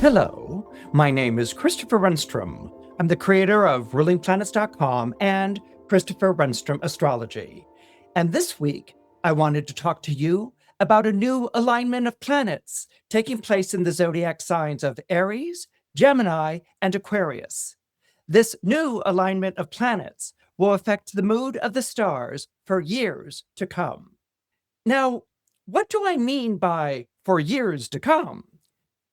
Hello, my name is Christopher Renstrom. I'm the creator of rulingplanets.com and Christopher Renstrom Astrology. And this week, I wanted to talk to you about a new alignment of planets taking place in the zodiac signs of Aries, Gemini, and Aquarius. This new alignment of planets will affect the mood of the stars for years to come. Now, what do I mean by for years to come?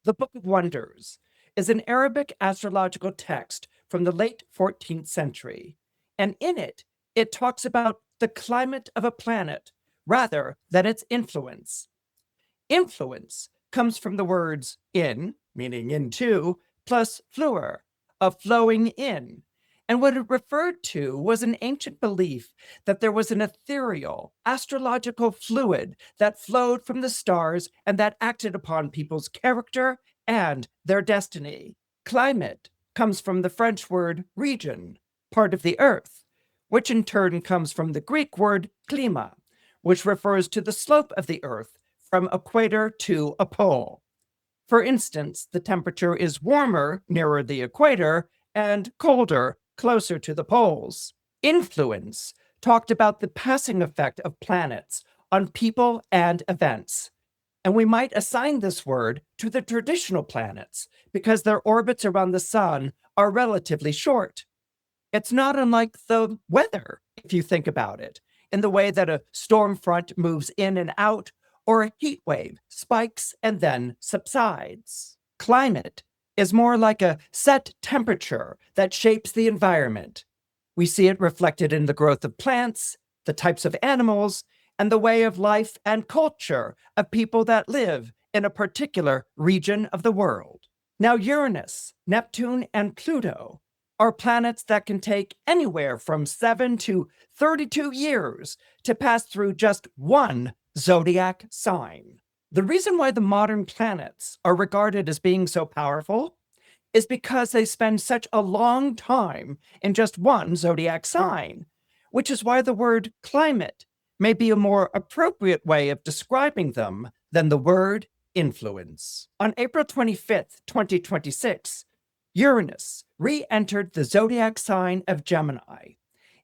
The Book of Wonders is an Arabic astrological text from the late 14th century, and in it, it talks about the climate of a planet rather than its influence. Influence comes from the words in, meaning into, plus fluer, of flowing in. And what it referred to was an ancient belief that there was an ethereal, astrological fluid that flowed from the stars and that acted upon people's character and their destiny. Climate comes from the French word region, part of the earth, which in turn comes from the Greek word klima, which refers to the slope of the earth from equator to a pole. For instance, the temperature is warmer nearer the equator and colder closer to the poles. Influence talked about the passing effect of planets on people and events. And we might assign this word to the traditional planets because their orbits around the sun are relatively short. It's not unlike the weather, if you think about it, in the way that a storm front moves in and out, or a heat wave spikes and then subsides. Climate is more like a set temperature that shapes the environment. We see it reflected in the growth of plants, the types of animals, and the way of life and culture of people that live in a particular region of the world. Now, Uranus, Neptune, and Pluto are planets that can take anywhere from 7 to 32 years to pass through just one zodiac sign. The reason why the modern planets are regarded as being so powerful is because they spend such a long time in just one zodiac sign, which is why the word climate may be a more appropriate way of describing them than the word influence. On April 25th, 2026, Uranus re-entered the zodiac sign of Gemini.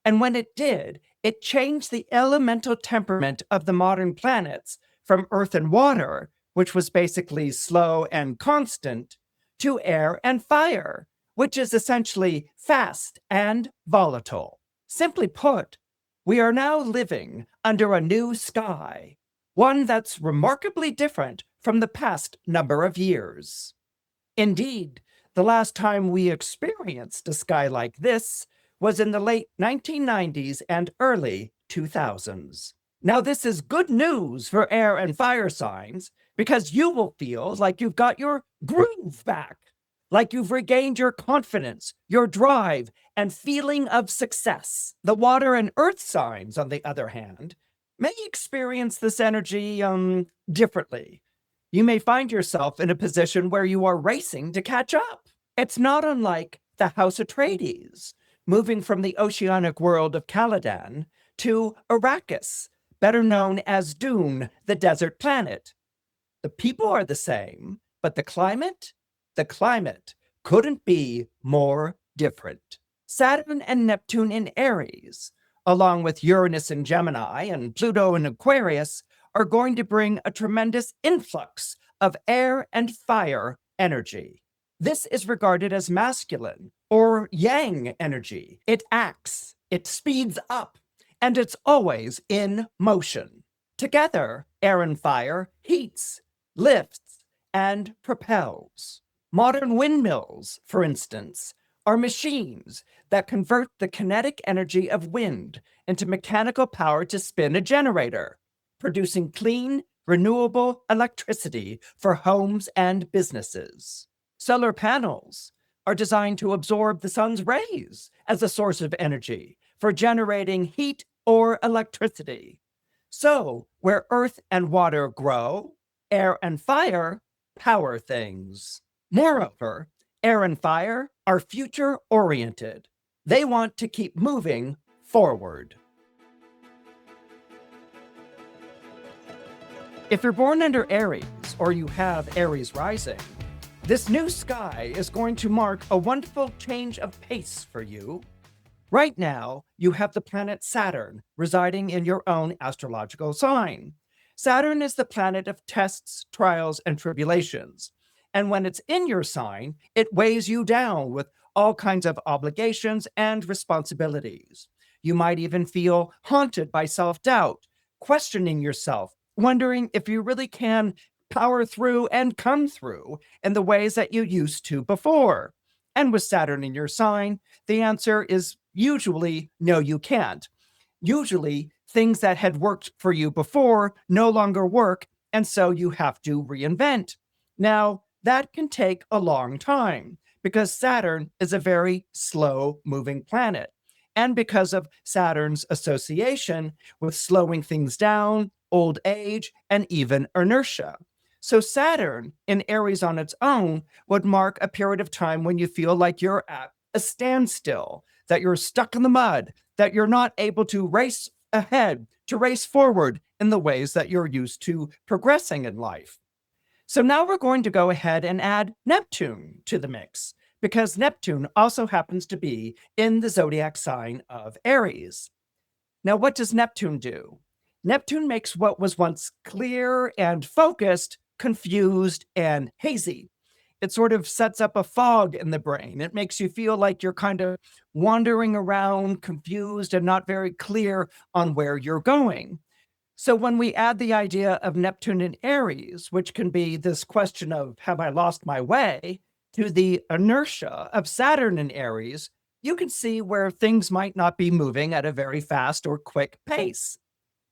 And when it did, it changed the elemental temperament of the modern planets from earth and water, which was basically slow and constant, to air and fire, which is essentially fast and volatile. Simply put, we are now living under a new sky, one that's remarkably different from the past number of years. Indeed, the last time we experienced a sky like this was in the late 1990s and early 2000s. Now, this is good news for air and fire signs because you will feel like you've got your groove back, like you've regained your confidence, your drive, and feeling of success. The water and earth signs, on the other hand, may experience this energy differently. You may find yourself in a position where you are racing to catch up. It's not unlike the House Atreides, moving from the oceanic world of Caladan to Arrakis, better known as Dune, the desert planet. The people are the same, but the climate couldn't be more different. Saturn and Neptune in Aries, along with Uranus in Gemini and Pluto in Aquarius, are going to bring a tremendous influx of air and fire energy. This is regarded as masculine or yang energy. It acts, it speeds up, and it's always in motion. Together, air and fire heats, lifts, and propels. Modern windmills, for instance, are machines that convert the kinetic energy of wind into mechanical power to spin a generator, producing clean, renewable electricity for homes and businesses. Solar panels are designed to absorb the sun's rays as a source of energy for generating heat or electricity. So, where earth and water grow, air and fire power things. Moreover, air and fire are future-oriented. They want to keep moving forward. If you're born under Aries, or you have Aries rising, This new sky is going to mark a wonderful change of pace for you. Right now, you have the planet Saturn residing in your own astrological sign. Saturn is the planet of tests, trials, and tribulations. And when it's in your sign, it weighs you down with all kinds of obligations and responsibilities. You might even feel haunted by self doubt, questioning yourself, wondering if you really can power through and come through in the ways that you used to before. And with Saturn in your sign, the answer is usually no, you can't. Usually, things that had worked for you before no longer work, and so you have to reinvent. Now, that can take a long time because Saturn is a very slow moving planet. And because of Saturn's association with slowing things down, old age, and even inertia. So, Saturn in Aries on its own would mark a period of time when you feel like you're at a standstill, that you're stuck in the mud, that you're not able to race ahead, to race forward in the ways that you're used to progressing in life. So now we're going to go ahead and add Neptune to the mix because Neptune also happens to be in the zodiac sign of Aries. Now, what does Neptune do? Neptune makes what was once clear and focused confused and hazy. It sort of sets up a fog in the brain. It makes you feel like you're kind of wandering around, confused, and not very clear on where you're going. So, when we add the idea of Neptune in Aries, which can be this question of, have I lost my way, to the inertia of Saturn in Aries, you can see where things might not be moving at a very fast or quick pace.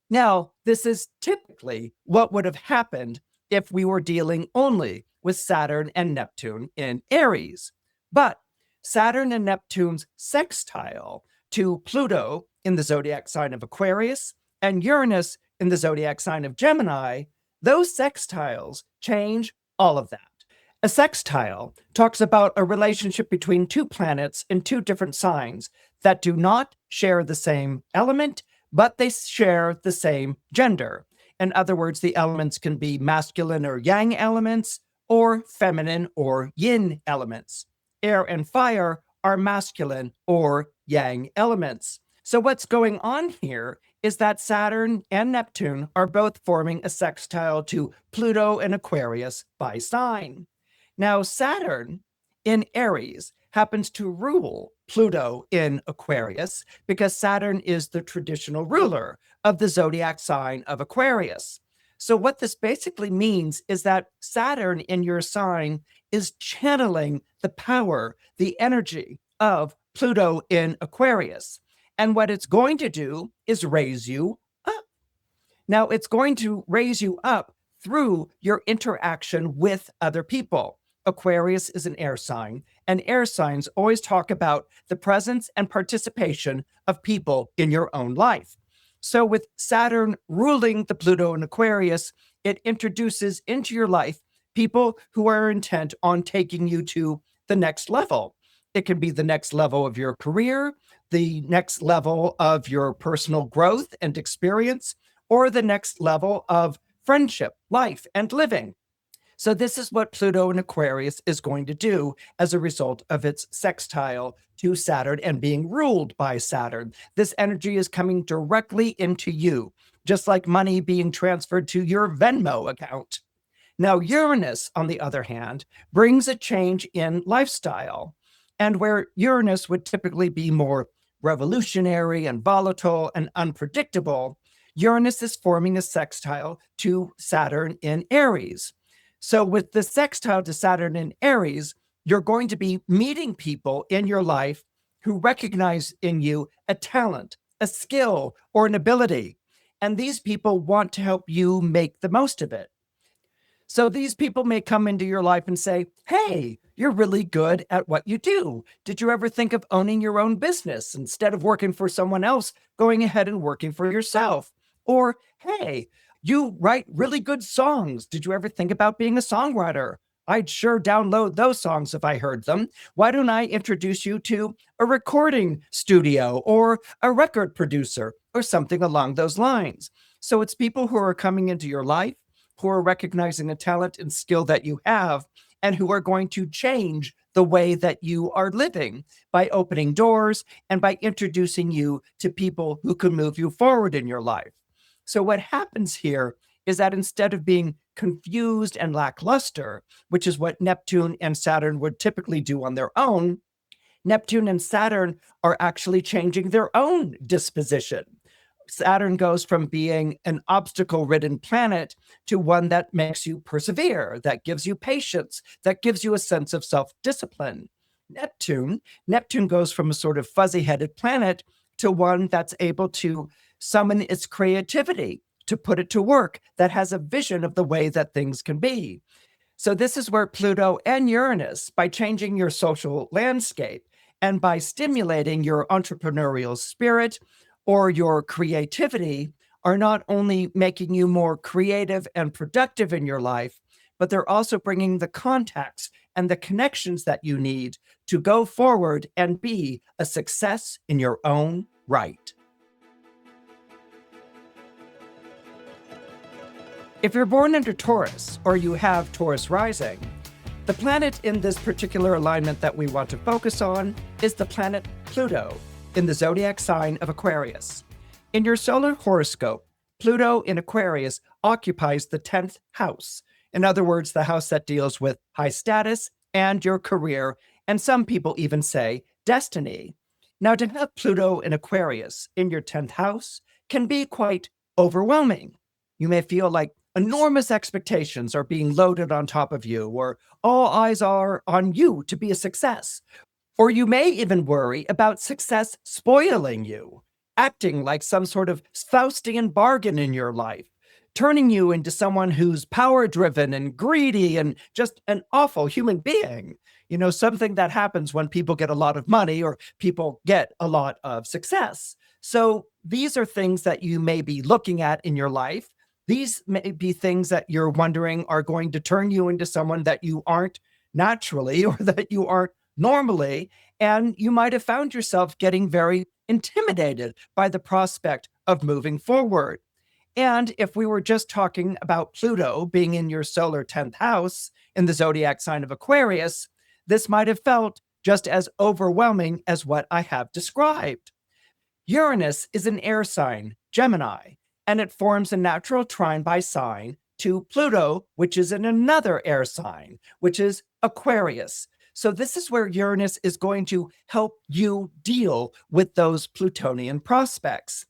Now, this is typically what would have happened if we were dealing only with Saturn and Neptune in Aries. But Saturn and Neptune's sextile to Pluto in the zodiac sign of Aquarius and Uranus in the zodiac sign of Gemini, those sextiles change all of that. A sextile talks about a relationship between two planets in two different signs that do not share the same element, but they share the same gender. In other words, the elements can be masculine or yang elements, or feminine or yin elements. Air and fire are masculine or yang elements. So, what's going on here is that Saturn and Neptune are both forming a sextile to Pluto and Aquarius by sign. Now, Saturn in Aries happens to rule Pluto in Aquarius because Saturn is the traditional ruler of the zodiac sign of Aquarius. So, what this basically means is that Saturn in your sign is channeling the power, the energy of Pluto in Aquarius. And what it's going to do is raise you up. Now, it's going to raise you up through your interaction with other people. Aquarius is an air sign, and air signs always talk about the presence and participation of people in your own life. So, with Saturn ruling the Pluto and Aquarius, it introduces into your life people who are intent on taking you to the next level. It can be the next level of your career, the next level of your personal growth and experience, or the next level of friendship, life, and living. So, this is what Pluto in Aquarius is going to do as a result of its sextile to Saturn and being ruled by Saturn. This energy is coming directly into you, just like money being transferred to your Venmo account. Now, Uranus, on the other hand, brings a change in lifestyle. And where Uranus would typically be more revolutionary and volatile and unpredictable, Uranus is forming a sextile to Saturn in Aries. So, with the sextile to Saturn in Aries, you're going to be meeting people in your life who recognize in you a talent, a skill, or an ability. And these people want to help you make the most of it. So these people may come into your life and say, hey, you're really good at what you do. Did you ever think of owning your own business instead of working for someone else, going ahead and working for yourself? Or, hey, you write really good songs. Did you ever think about being a songwriter? I'd sure download those songs if I heard them. Why don't I introduce you to a recording studio or a record producer or something along those lines? So it's people who are coming into your life who are recognizing a talent and skill that you have and who are going to change the way that you are living by opening doors and by introducing you to people who can move you forward in your life. So what happens here is that instead of being confused and lackluster, which is what Neptune and Saturn would typically do on their own, Neptune and Saturn are actually changing their own disposition. Saturn goes from being an obstacle-ridden planet to one that makes you persevere, that gives you patience, that gives you a sense of self-discipline. Neptune goes from a sort of fuzzy-headed planet to one that's able to summon its creativity, to put it to work, that has a vision of the way that things can be. So this is where Pluto and Uranus, by changing your social landscape and by stimulating your entrepreneurial spirit or your creativity, are not only making you more creative and productive in your life, but they're also bringing the contacts and the connections that you need to go forward and be a success in your own right. If you're born under Taurus or you have Taurus rising, the planet in this particular alignment that we want to focus on is the planet Pluto in the zodiac sign of Aquarius. In your solar horoscope, Pluto in Aquarius occupies the 10th house. In other words, the house that deals with high status and your career, and some people even say destiny. Now, to have Pluto in Aquarius in your 10th house can be quite overwhelming. You may feel like enormous expectations are being loaded on top of you, or all eyes are on you to be a success. Or you may even worry about success spoiling you, acting like some sort of Faustian bargain in your life, turning you into someone who's power-driven and greedy and just an awful human being. You know, something that happens when people get a lot of money or people get a lot of success. So these are things that you may be looking at in your life. These may be things that you're wondering are going to turn you into someone that you aren't naturally or that you aren't normally. And you might have found yourself getting very intimidated by the prospect of moving forward. And if we were just talking about Pluto being in your solar 10th house in the zodiac sign of Aquarius, this might have felt just as overwhelming as what I have described. Uranus is an air sign, Gemini, and it forms a natural trine by sign to Pluto, which is in another air sign, which is Aquarius. So this is where Uranus is going to help you deal with those Plutonian prospects.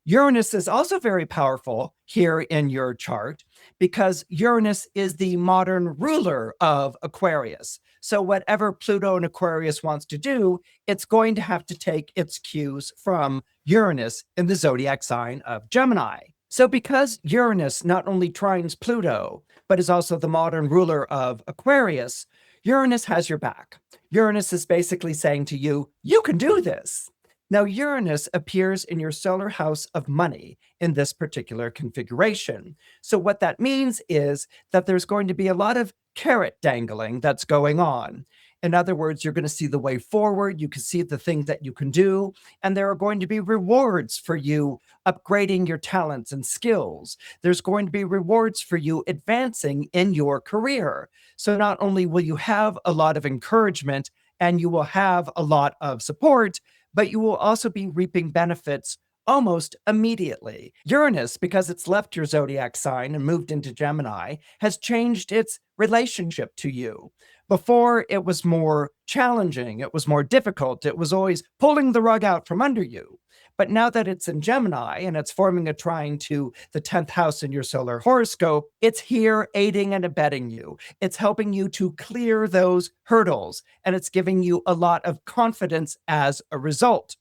Uranus is also very powerful here in your chart because Uranus is the modern ruler of Aquarius. So whatever Pluto and Aquarius wants to do, it's going to have to take its cues from Uranus in the zodiac sign of Gemini. So because Uranus not only trines Pluto, but is also the modern ruler of Aquarius, Uranus has your back. Uranus is basically saying to you, you can do this. Now, Uranus appears in your solar house of money in this particular configuration. So what that means is that there's going to be a lot of carrot dangling that's going on. In other words, you're going to see the way forward, you can see the things that you can do, and there are going to be rewards for you upgrading your talents and skills. There's going to be rewards for you advancing in your career. So not only will you have a lot of encouragement and you will have a lot of support, but you will also be reaping benefits almost immediately. Uranus, because it's left your zodiac sign and moved into Gemini, has changed its relationship to you. Before, it was more challenging, it was more difficult, it was always pulling the rug out from under you. But now that it's in Gemini and it's forming a trine to the 10th house in your solar horoscope, it's here aiding and abetting you. It's helping you to clear those hurdles, and it's giving you a lot of confidence as a result.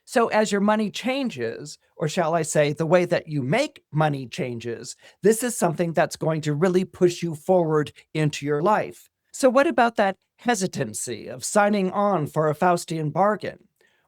So as your money changes, or shall I say, the way that you make money changes, this is something that's going to really push you forward into your life. So what about that hesitancy of signing on for a Faustian bargain?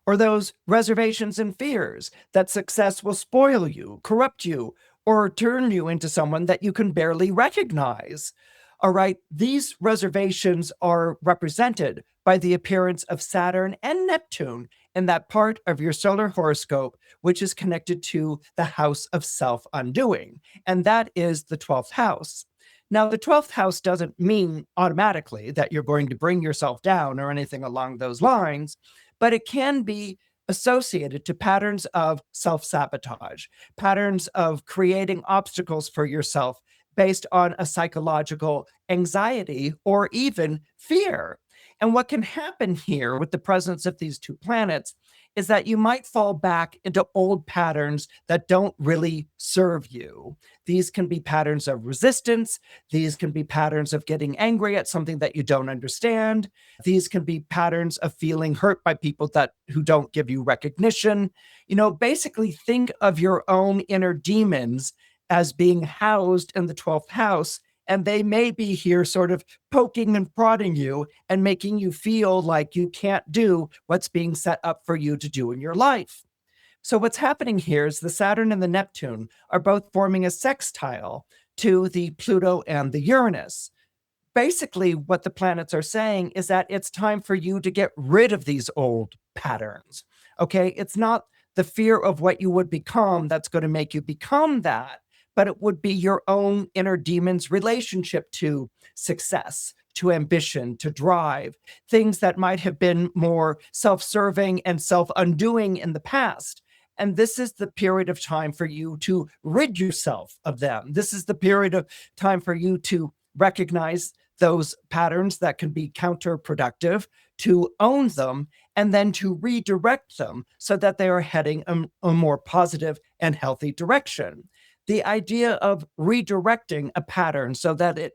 Or those reservations and fears that success will spoil you, corrupt you, or turn you into someone that you can barely recognize? All right, these reservations are represented by the appearance of Saturn and Neptune in that part of your solar horoscope, which is connected to the house of self-undoing, and that is the 12th house. Now, the 12th house doesn't mean automatically that you're going to bring yourself down or anything along those lines, but it can be associated to patterns of self sabotage, patterns of creating obstacles for yourself based on a psychological anxiety or even fear. And what can happen here with the presence of these two planets is that you might fall back into old patterns that don't really serve you. These can be patterns of resistance. These can be patterns of getting angry at something that you don't understand. These can be patterns of feeling hurt by people who don't give you recognition. Basically think of your own inner demons as being housed in the 12th house, and they may be here sort of poking and prodding you and making you feel like you can't do what's being set up for you to do in your life. So, what's happening here is the Saturn and the Neptune are both forming a sextile to the Pluto and the Uranus. Basically, what the planets are saying is that it's time for you to get rid of these old patterns. Okay. It's not the fear of what you would become that's going to make you become that, but it would be your own inner demon's relationship to success, to ambition, to drive, things that might have been more self serving and self undoing in the past. And this is the period of time for you to rid yourself of them. This is the period of time for you to recognize those patterns that can be counterproductive, to own them, and then to redirect them so that they are heading a more positive and healthy direction. The idea of redirecting a pattern so that it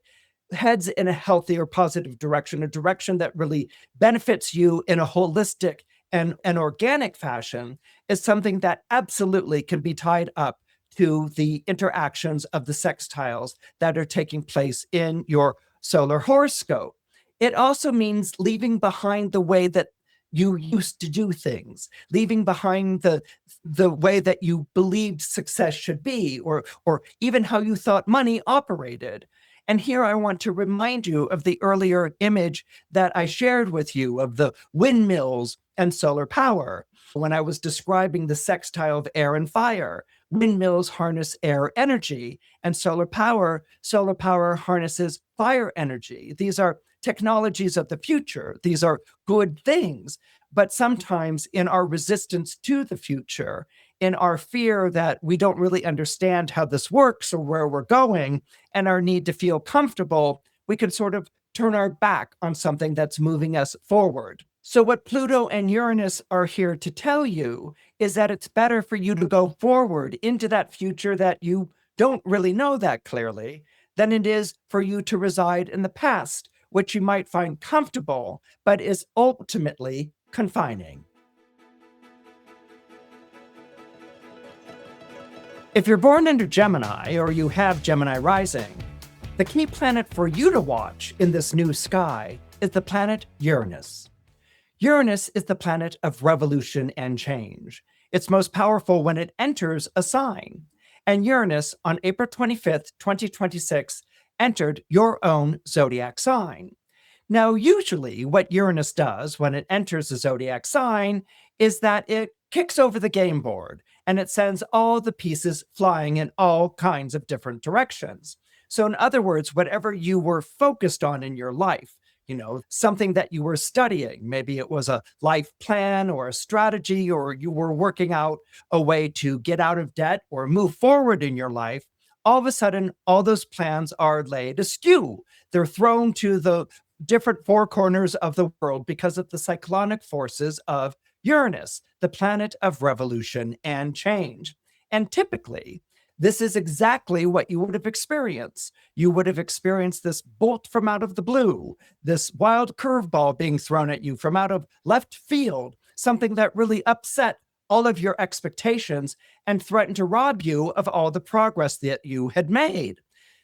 heads in a healthier, positive direction, a direction that really benefits you in a holistic and an organic fashion, is something that absolutely can be tied up to the interactions of the sextiles that are taking place in your solar horoscope. It also means leaving behind the way that you used to do things, leaving behind the way that you believed success should be, or even how you thought money operated. And here I want to remind you of the earlier image that I shared with you of the windmills and solar power. When I was describing the sextile of air and fire, windmills harness air energy, and solar power harnesses fire energy. These are technologies of the future. These are good things. But sometimes in our resistance to the future, in our fear that we don't really understand how this works or where we're going, and our need to feel comfortable, we can sort of turn our back on something that's moving us forward. So, what Pluto and Uranus are here to tell you is that it's better for you to go forward into that future that you don't really know that clearly than it is for you to reside in the past, which you might find comfortable, but is ultimately confining. If you're born under Gemini or you have Gemini rising, the key planet for you to watch in this new sky is the planet Uranus. Uranus is the planet of revolution and change. It's most powerful when it enters a sign. And Uranus, on April 25th, 2026, entered your own zodiac sign. Now, usually what Uranus does when it enters a zodiac sign is that it kicks over the game board and it sends all the pieces flying in all kinds of different directions. So, in other words, whatever you were focused on in your life, something that you were studying, maybe it was a life plan or a strategy, or you were working out a way to get out of debt or move forward in your life, all of a sudden, all those plans are laid askew. They're thrown to the different four corners of the world because of the cyclonic forces of Uranus, the planet of revolution and change. And typically, this is exactly what you would have experienced. You would have experienced this bolt from out of the blue, this wild curveball being thrown at you from out of left field, something that really upset all of your expectations and threatened to rob you of all the progress that you had made.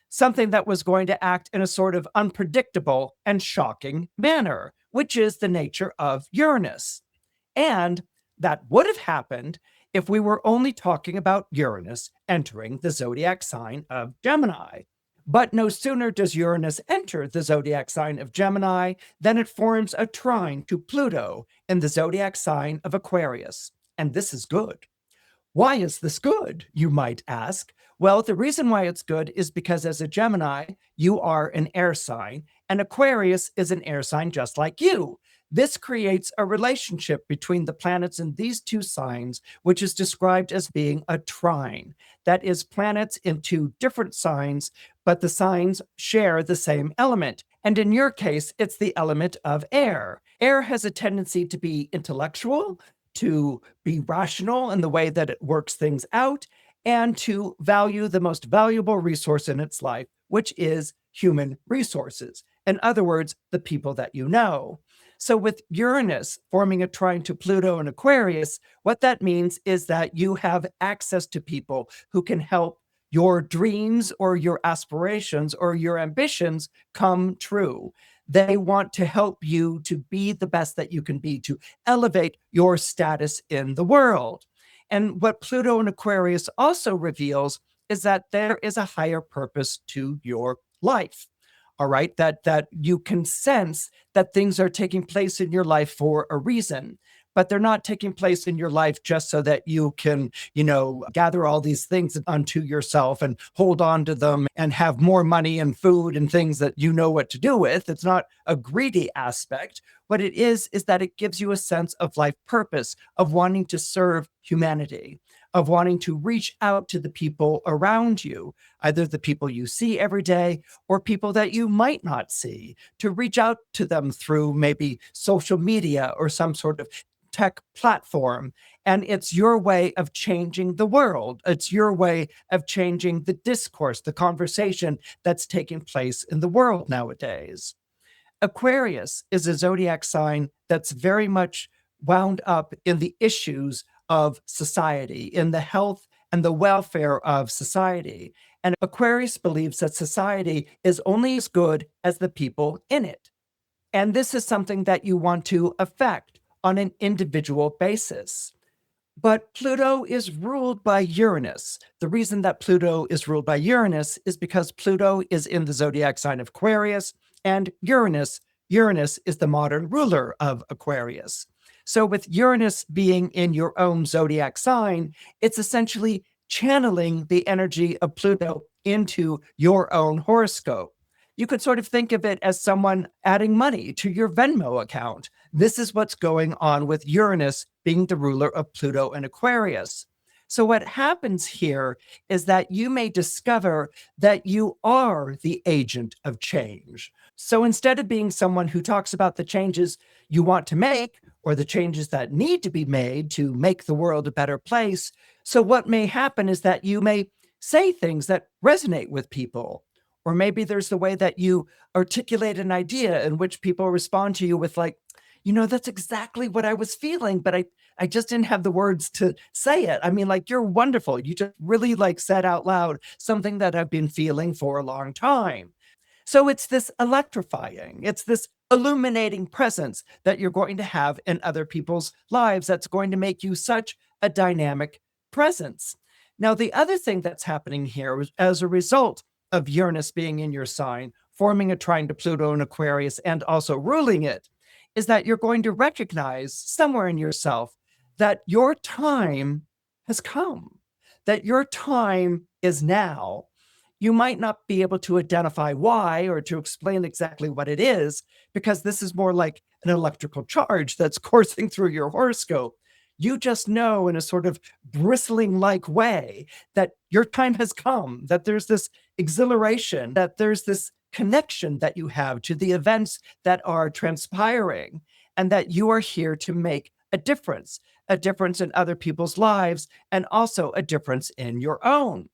Something that was going to act in a sort of unpredictable and shocking manner, which is the nature of Uranus. And that would have happened if we were only talking about Uranus entering the zodiac sign of Gemini. But no sooner does Uranus enter the zodiac sign of Gemini than it forms a trine to Pluto in the zodiac sign of Aquarius. And this is good. Why is this good, you might ask? Well, the reason why it's good is because as a Gemini, you are an air sign, and Aquarius is an air sign just like you. This creates a relationship between the planets in these two signs, which is described as being a trine. That is, planets in two different signs, but the signs share the same element. And in your case, it's the element of air. Air has a tendency to be intellectual, to be rational in the way that it works things out, and to value the most valuable resource in its life, which is human resources. In other words, the people that you know. So, with Uranus forming a trine to Pluto and Aquarius, what that means is that you have access to people who can help your dreams or your aspirations or your ambitions come true. They want to help you to be the best that you can be, to elevate your status in the world. And what Pluto and Aquarius also reveals is that there is a higher purpose to your life. All right, that you can sense that things are taking place in your life for a reason, but they're not taking place in your life just so that you can, gather all these things unto yourself and hold on to them and have more money and food and things that you know what to do with. It's not a greedy aspect. What it is that it gives you a sense of life purpose, of wanting to serve humanity, of wanting to reach out to the people around you, either the people you see every day or people that you might not see, to reach out to them through maybe social media or some sort of tech platform. And it's your way of changing the world. It's your way of changing the discourse, the conversation that's taking place in the world nowadays. Aquarius is a zodiac sign that's very much wound up in the issues of society, in the health and the welfare of society. And Aquarius believes that society is only as good as the people in it. And this is something that you want to affect on an individual basis. But Pluto is ruled by Uranus. The reason that Pluto is ruled by Uranus is because Pluto is in the zodiac sign of Aquarius, and Uranus is the modern ruler of Aquarius. So with Uranus being in your own zodiac sign, it's essentially channeling the energy of Pluto into your own horoscope. You could sort of think of it as someone adding money to your Venmo account. This is what's going on with Uranus being the ruler of Pluto and Aquarius. So, what happens here is that you may discover that you are the agent of change. So, instead of being someone who talks about the changes you want to make or the changes that need to be made to make the world a better place, so what may happen is that you may say things that resonate with people. Or maybe there's the way that you articulate an idea in which people respond to you with, like, that's exactly what I was feeling, but I just didn't have the words to say it. I mean, like, you're wonderful. You just really said out loud something that I've been feeling for a long time. So it's this electrifying, it's this illuminating presence that you're going to have in other people's lives that's going to make you such a dynamic presence. Now, the other thing that's happening here is as a result of Uranus being in your sign, forming a trine to Pluto and Aquarius, and also ruling it, is that you're going to recognize somewhere in yourself that your time has come, that your time is now. You might not be able to identify why or to explain exactly what it is, because this is more like an electrical charge that's coursing through your horoscope. You just know in a sort of bristling like way that your time has come, that there's this exhilaration, that there's this connection that you have to the events that are transpiring, and that you are here to make a difference in other people's lives, and also a difference in your own.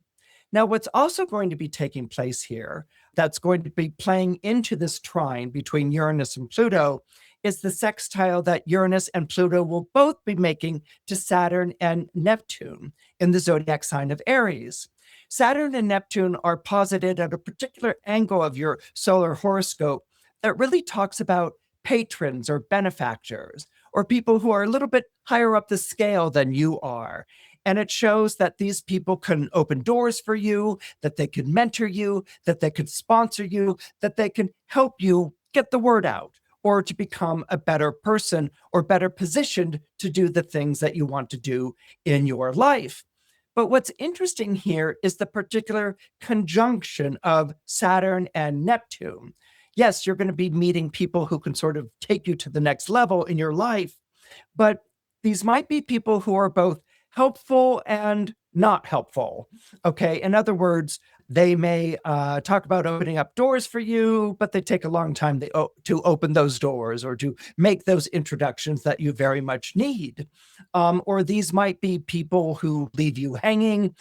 Now, what's also going to be taking place here, that's going to be playing into this trine between Uranus and Pluto, is the sextile that Uranus and Pluto will both be making to Saturn and Neptune in the zodiac sign of Aries. Saturn and Neptune are posited at a particular angle of your solar horoscope that really talks about patrons or benefactors, or people who are a little bit higher up the scale than you are. And it shows that these people can open doors for you, that they can mentor you, that they could sponsor you, that they can help you get the word out, or to become a better person or better positioned to do the things that you want to do in your life. But what's interesting here is the particular conjunction of Saturn and Neptune. Yes, you're going to be meeting people who can sort of take you to the next level in your life, but these might be people who are both helpful and not helpful. Okay. In other words, they may talk about opening up doors for you, but they take a long time to open those doors or to make those introductions that you very much need. Or these might be people who leave you hanging,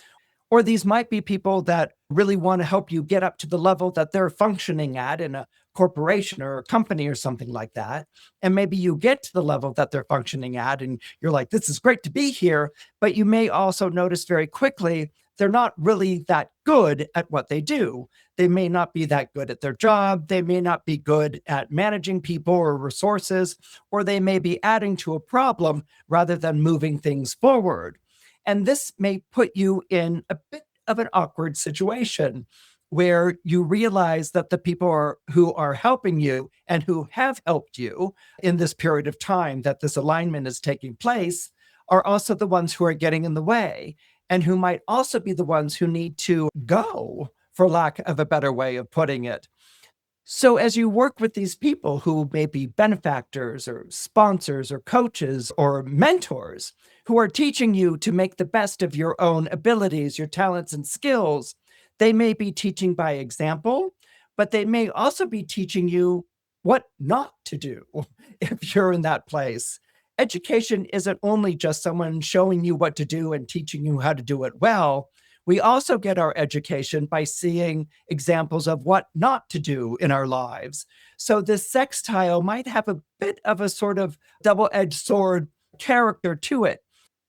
or these might be people that really want to help you get up to the level that they're functioning at in a corporation or a company or something like that. And maybe you get to the level that they're functioning at and you're like, this is great to be here. But you may also notice very quickly they're not really that good at what they do. They may not be that good at their job. They may not be good at managing people or resources, or they may be adding to a problem rather than moving things forward. And this may put you in a bit of an awkward situation where you realize that the people who are helping you and who have helped you in this period of time that this alignment is taking place are also the ones who are getting in the way and who might also be the ones who need to go, for lack of a better way of putting it. So, as you work with these people who may be benefactors or sponsors or coaches or mentors who are teaching you to make the best of your own abilities, your talents, and skills, they may be teaching by example, but they may also be teaching you what not to do if you're in that place. Education isn't only just someone showing you what to do and teaching you how to do it well. We also get our education by seeing examples of what not to do in our lives. So this sextile might have a bit of a sort of double-edged sword character to it.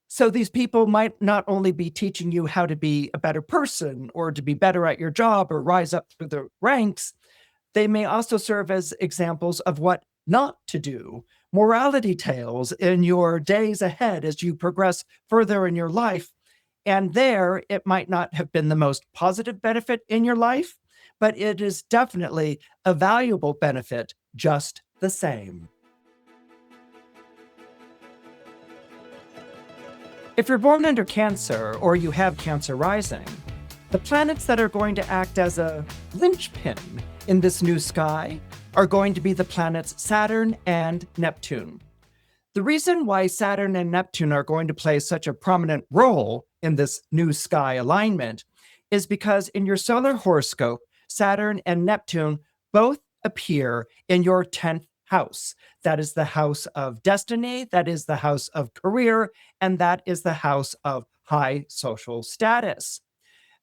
So these people might not only be teaching you how to be a better person or to be better at your job or rise up through the ranks, they may also serve as examples of what not to do, morality tales in your days ahead as you progress further in your life. And there, it might not have been the most positive benefit in your life, but it is definitely a valuable benefit just the same. If you're born under Cancer or you have Cancer rising, the planets that are going to act as a linchpin in this new sky are going to be the planets Saturn and Neptune. The reason why Saturn and Neptune are going to play such a prominent role in this new sky alignment is because in your solar horoscope, Saturn and Neptune both appear in your 10th house. That is the house of destiny, that is the house of career, and that is the house of high social status.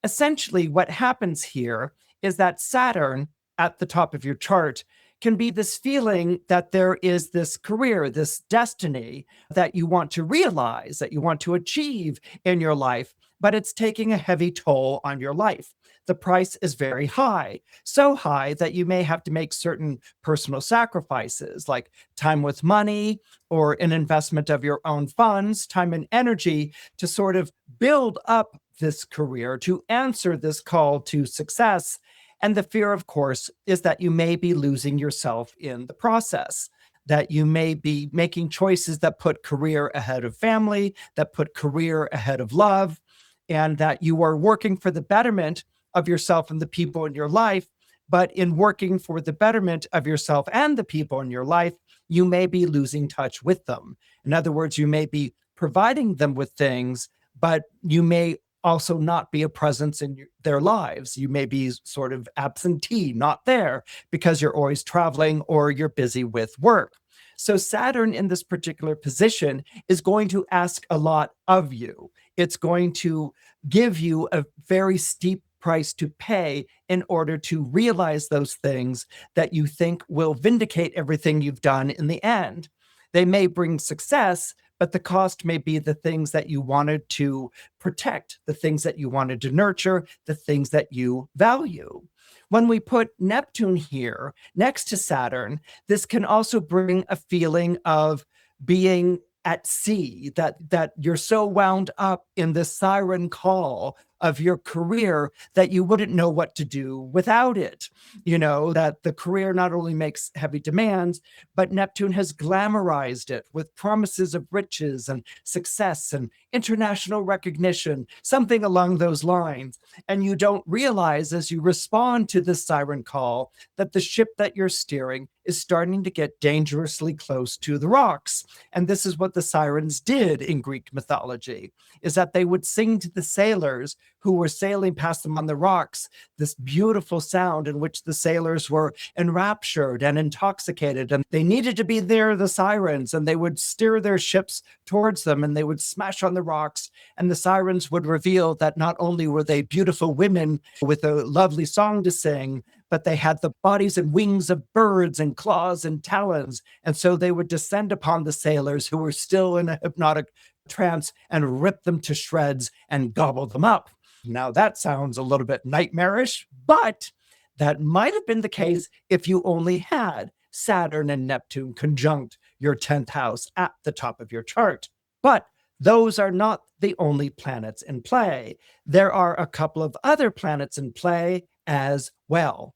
Essentially, what happens here is that Saturn at the top of your chart can be this feeling that there is this career, this destiny that you want to realize, that you want to achieve in your life, but it's taking a heavy toll on your life. The price is very high, so high that you may have to make certain personal sacrifices like time with money or an investment of your own funds, time and energy to sort of build up this career, to answer this call to success. And the fear, of course, is that you may be losing yourself in the process, that you may be making choices that put career ahead of family, that put career ahead of love, and that you are working for the betterment of yourself and the people in your life. But in working for the betterment of yourself and the people in your life, you may be losing touch with them. In other words, you may be providing them with things, but you may also not be a presence in their lives. You may be sort of absentee, not there, because you're always traveling or you're busy with work. So Saturn in this particular position is going to ask a lot of you. It's going to give you a very steep price to pay in order to realize those things that you think will vindicate everything you've done in the end. They may bring success, but the cost may be the things that you wanted to protect, the things that you wanted to nurture, the things that you value. When we put Neptune here next to Saturn, this can also bring a feeling of being at sea, that you're so wound up in this siren call of your career that you wouldn't know what to do without it. That the career not only makes heavy demands, but Neptune has glamorized it with promises of riches and success and international recognition, something along those lines. And you don't realize as you respond to this siren call that the ship that you're steering is starting to get dangerously close to the rocks. And this is what the sirens did in Greek mythology, is that they would sing to the sailors who were sailing past them on the rocks, this beautiful sound in which the sailors were enraptured and intoxicated, and they needed to be near the sirens, and they would steer their ships towards them, and they would smash on the rocks, and the sirens would reveal that not only were they beautiful women with a lovely song to sing, but they had the bodies and wings of birds and claws and talons. And so they would descend upon the sailors who were still in a hypnotic trance and rip them to shreds and gobble them up. Now that sounds a little bit nightmarish, but that might have been the case if you only had Saturn and Neptune conjunct your 10th house at the top of your chart. But those are not the only planets in play. There are a couple of other planets in play as well.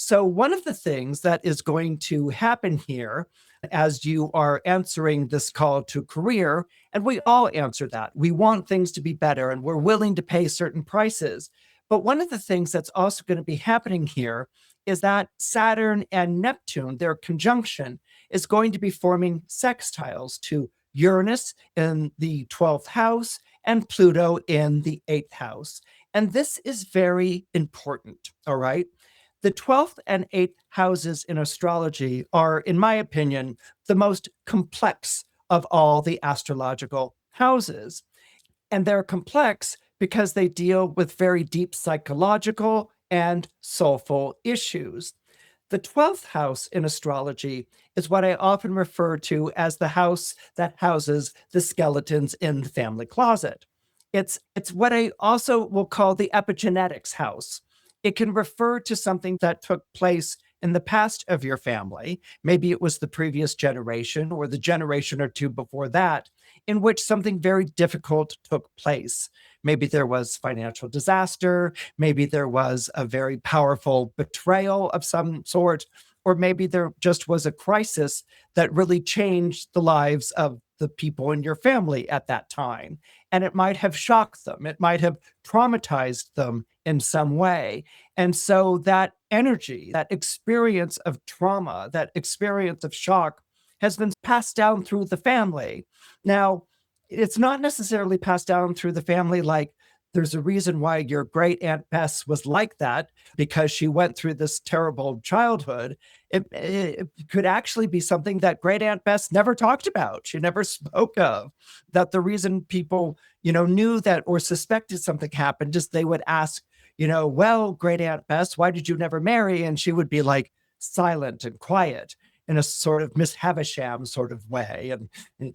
So one of the things that is going to happen here as you are answering this call to career, and we all answer that. We want things to be better and we're willing to pay certain prices. But one of the things that's also going to be happening here is that Saturn and Neptune, their conjunction, is going to be forming sextiles to Uranus in the 12th house and Pluto in the 8th house. And this is very important, all right? The 12th and 8th houses in astrology are, in my opinion, the most complex of all the astrological houses. And they're complex because they deal with very deep psychological and soulful issues. The 12th house in astrology is what I often refer to as the house that houses the skeletons in the family closet. It's what I also will call the epigenetics house. It can refer to something that took place in the past of your family. Maybe it was the previous generation or the generation or two before that, in which something very difficult took place. Maybe there was financial disaster. Maybe there was a very powerful betrayal of some sort, or maybe there just was a crisis that really changed the lives of the people in your family at that time. And it might have shocked them. It might have traumatized them in some way. And so that energy, that experience of trauma, that experience of shock has been passed down through the family. Now, it's not necessarily passed down through the family like there's a reason why your great Aunt Bess was like that because she went through this terrible childhood. It could actually be something that great Aunt Bess never talked about. She never spoke of. That the reason people, knew that or suspected something happened is they would ask, well, great Aunt Bess, why did you never marry? And she would be like silent and quiet in a sort of Miss Havisham sort of way. And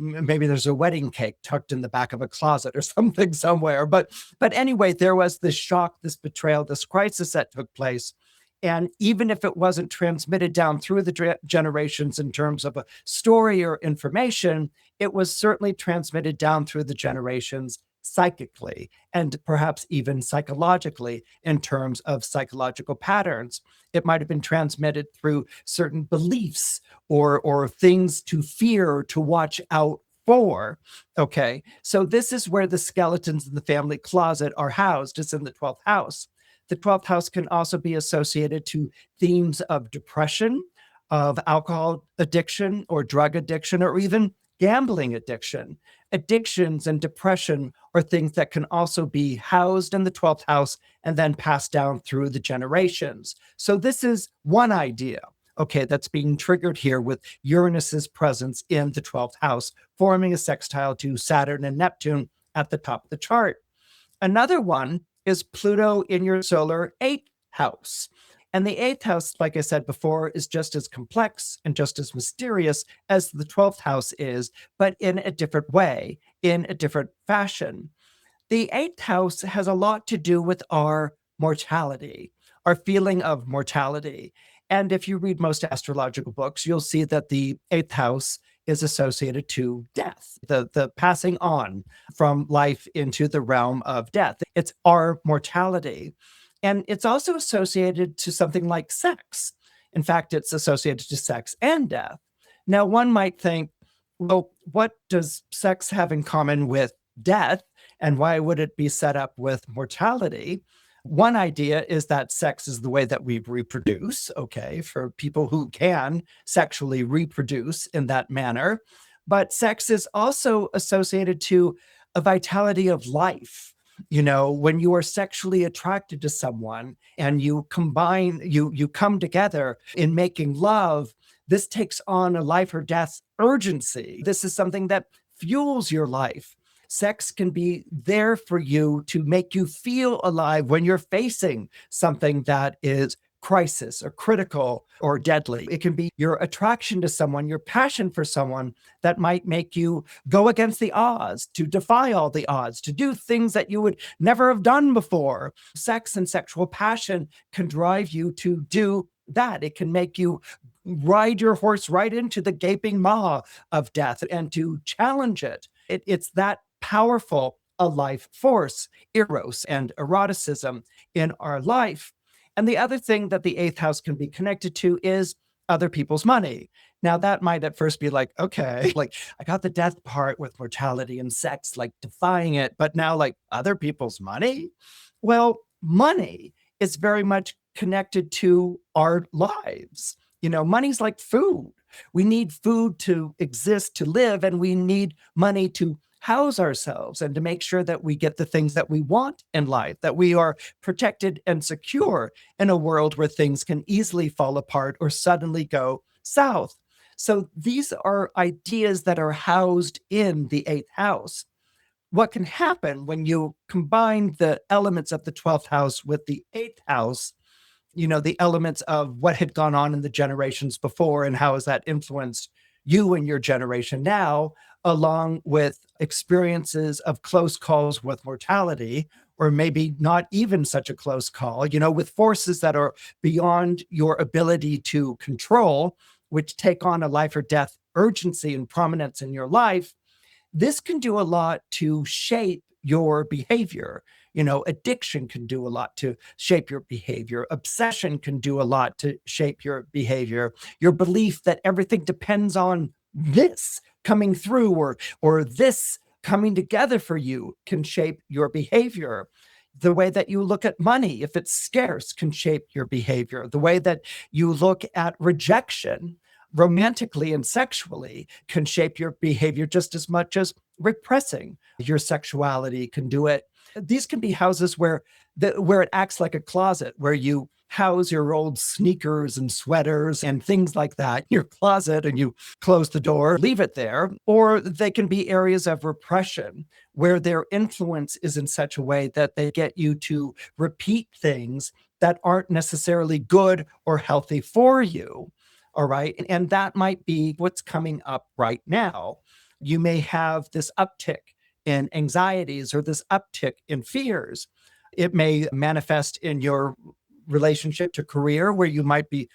maybe there's a wedding cake tucked in the back of a closet or something somewhere. But anyway, there was this shock, this betrayal, this crisis that took place. And even if it wasn't transmitted down through the generations in terms of a story or information, it was certainly transmitted down through the generations psychically and perhaps even psychologically in terms of psychological patterns. It might have been transmitted through certain beliefs or things to fear, to watch out for. Okay, so this is where the skeletons in the family closet are housed. It's in the 12th house. The 12th house can also be associated to themes of depression, of alcohol addiction or drug addiction, or even gambling addiction. Addictions and depression are things that can also be housed in the 12th house and then passed down through the generations. So this is one idea, okay, that's being triggered here with Uranus's presence in the 12th house, forming a sextile to Saturn and Neptune at the top of the chart. Another one is Pluto in your solar 8th house. And the 8th house, like I said before, is just as complex and just as mysterious as the 12th house is, but in a different way, in a different fashion. The 8th house has a lot to do with our mortality, our feeling of mortality. And if you read most astrological books, you'll see that the 8th house is associated to death, the passing on from life into the realm of death. It's our mortality. And it's also associated to something like sex. In fact, it's associated to sex and death. Now, one might think, well, what does sex have in common with death? And why would it be set up with mortality? One idea is that sex is the way that we reproduce, okay, for people who can sexually reproduce in that manner. But sex is also associated to a vitality of life. When you are sexually attracted to someone and you combine, you come together in making love, this takes on a life or death urgency. This is something that fuels your life. Sex can be there for you to make you feel alive when you're facing something that is crisis or critical or deadly. It can be your attraction to someone, your passion for someone that might make you go against the odds, to defy all the odds, to do things that you would never have done before. Sex and sexual passion can drive you to do that. It can make you ride your horse right into the gaping maw of death and to challenge it. It's that powerful a life force, eros and eroticism in our life. And the other thing that the eighth house can be connected to is other people's money. Now, that might at first be like, okay, like I got the death part with mortality and sex, like defying it, but now like other people's money? Well, money is very much connected to our lives. Money's like food. We need food to exist, to live, and we need money to house ourselves and to make sure that we get the things that we want in life, that we are protected and secure in a world where things can easily fall apart or suddenly go south. So these are ideas that are housed in the eighth house. What can happen when you combine the elements of the 12th house with the eighth house, the elements of what had gone on in the generations before and how has that influenced you and your generation now, along with experiences of close calls with mortality, or maybe not even such a close call, with forces that are beyond your ability to control, which take on a life or death urgency and prominence in your life. This can do a lot to shape your behavior. Addiction can do a lot to shape your behavior. Obsession can do a lot to shape your behavior. Your belief that everything depends on this coming through or this coming together for you can shape your behavior. The way that you look at money, if it's scarce, can shape your behavior. The way that you look at rejection romantically and sexually can shape your behavior just as much as repressing your sexuality can do it. These can be houses where it acts like a closet, where you house your old sneakers and sweaters and things like that in your closet, and you close the door, leave it there. Or they can be areas of repression where their influence is in such a way that they get you to repeat things that aren't necessarily good or healthy for you. All right. And that might be what's coming up right now. You may have this uptick in anxieties or this uptick in fears. It may manifest in your relationship to career, where you might be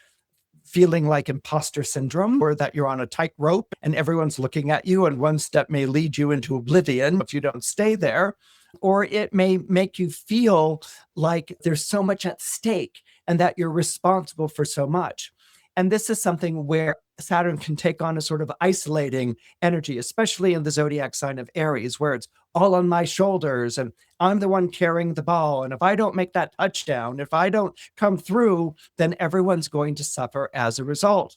feeling like imposter syndrome, or that you're on a tightrope and everyone's looking at you, and one step may lead you into oblivion if you don't stay there. Or it may make you feel like there's so much at stake and that you're responsible for so much. And this is something where Saturn can take on a sort of isolating energy, especially in the zodiac sign of Aries, where it's all on my shoulders and I'm the one carrying the ball. And if I don't make that touchdown, if I don't come through, then everyone's going to suffer as a result.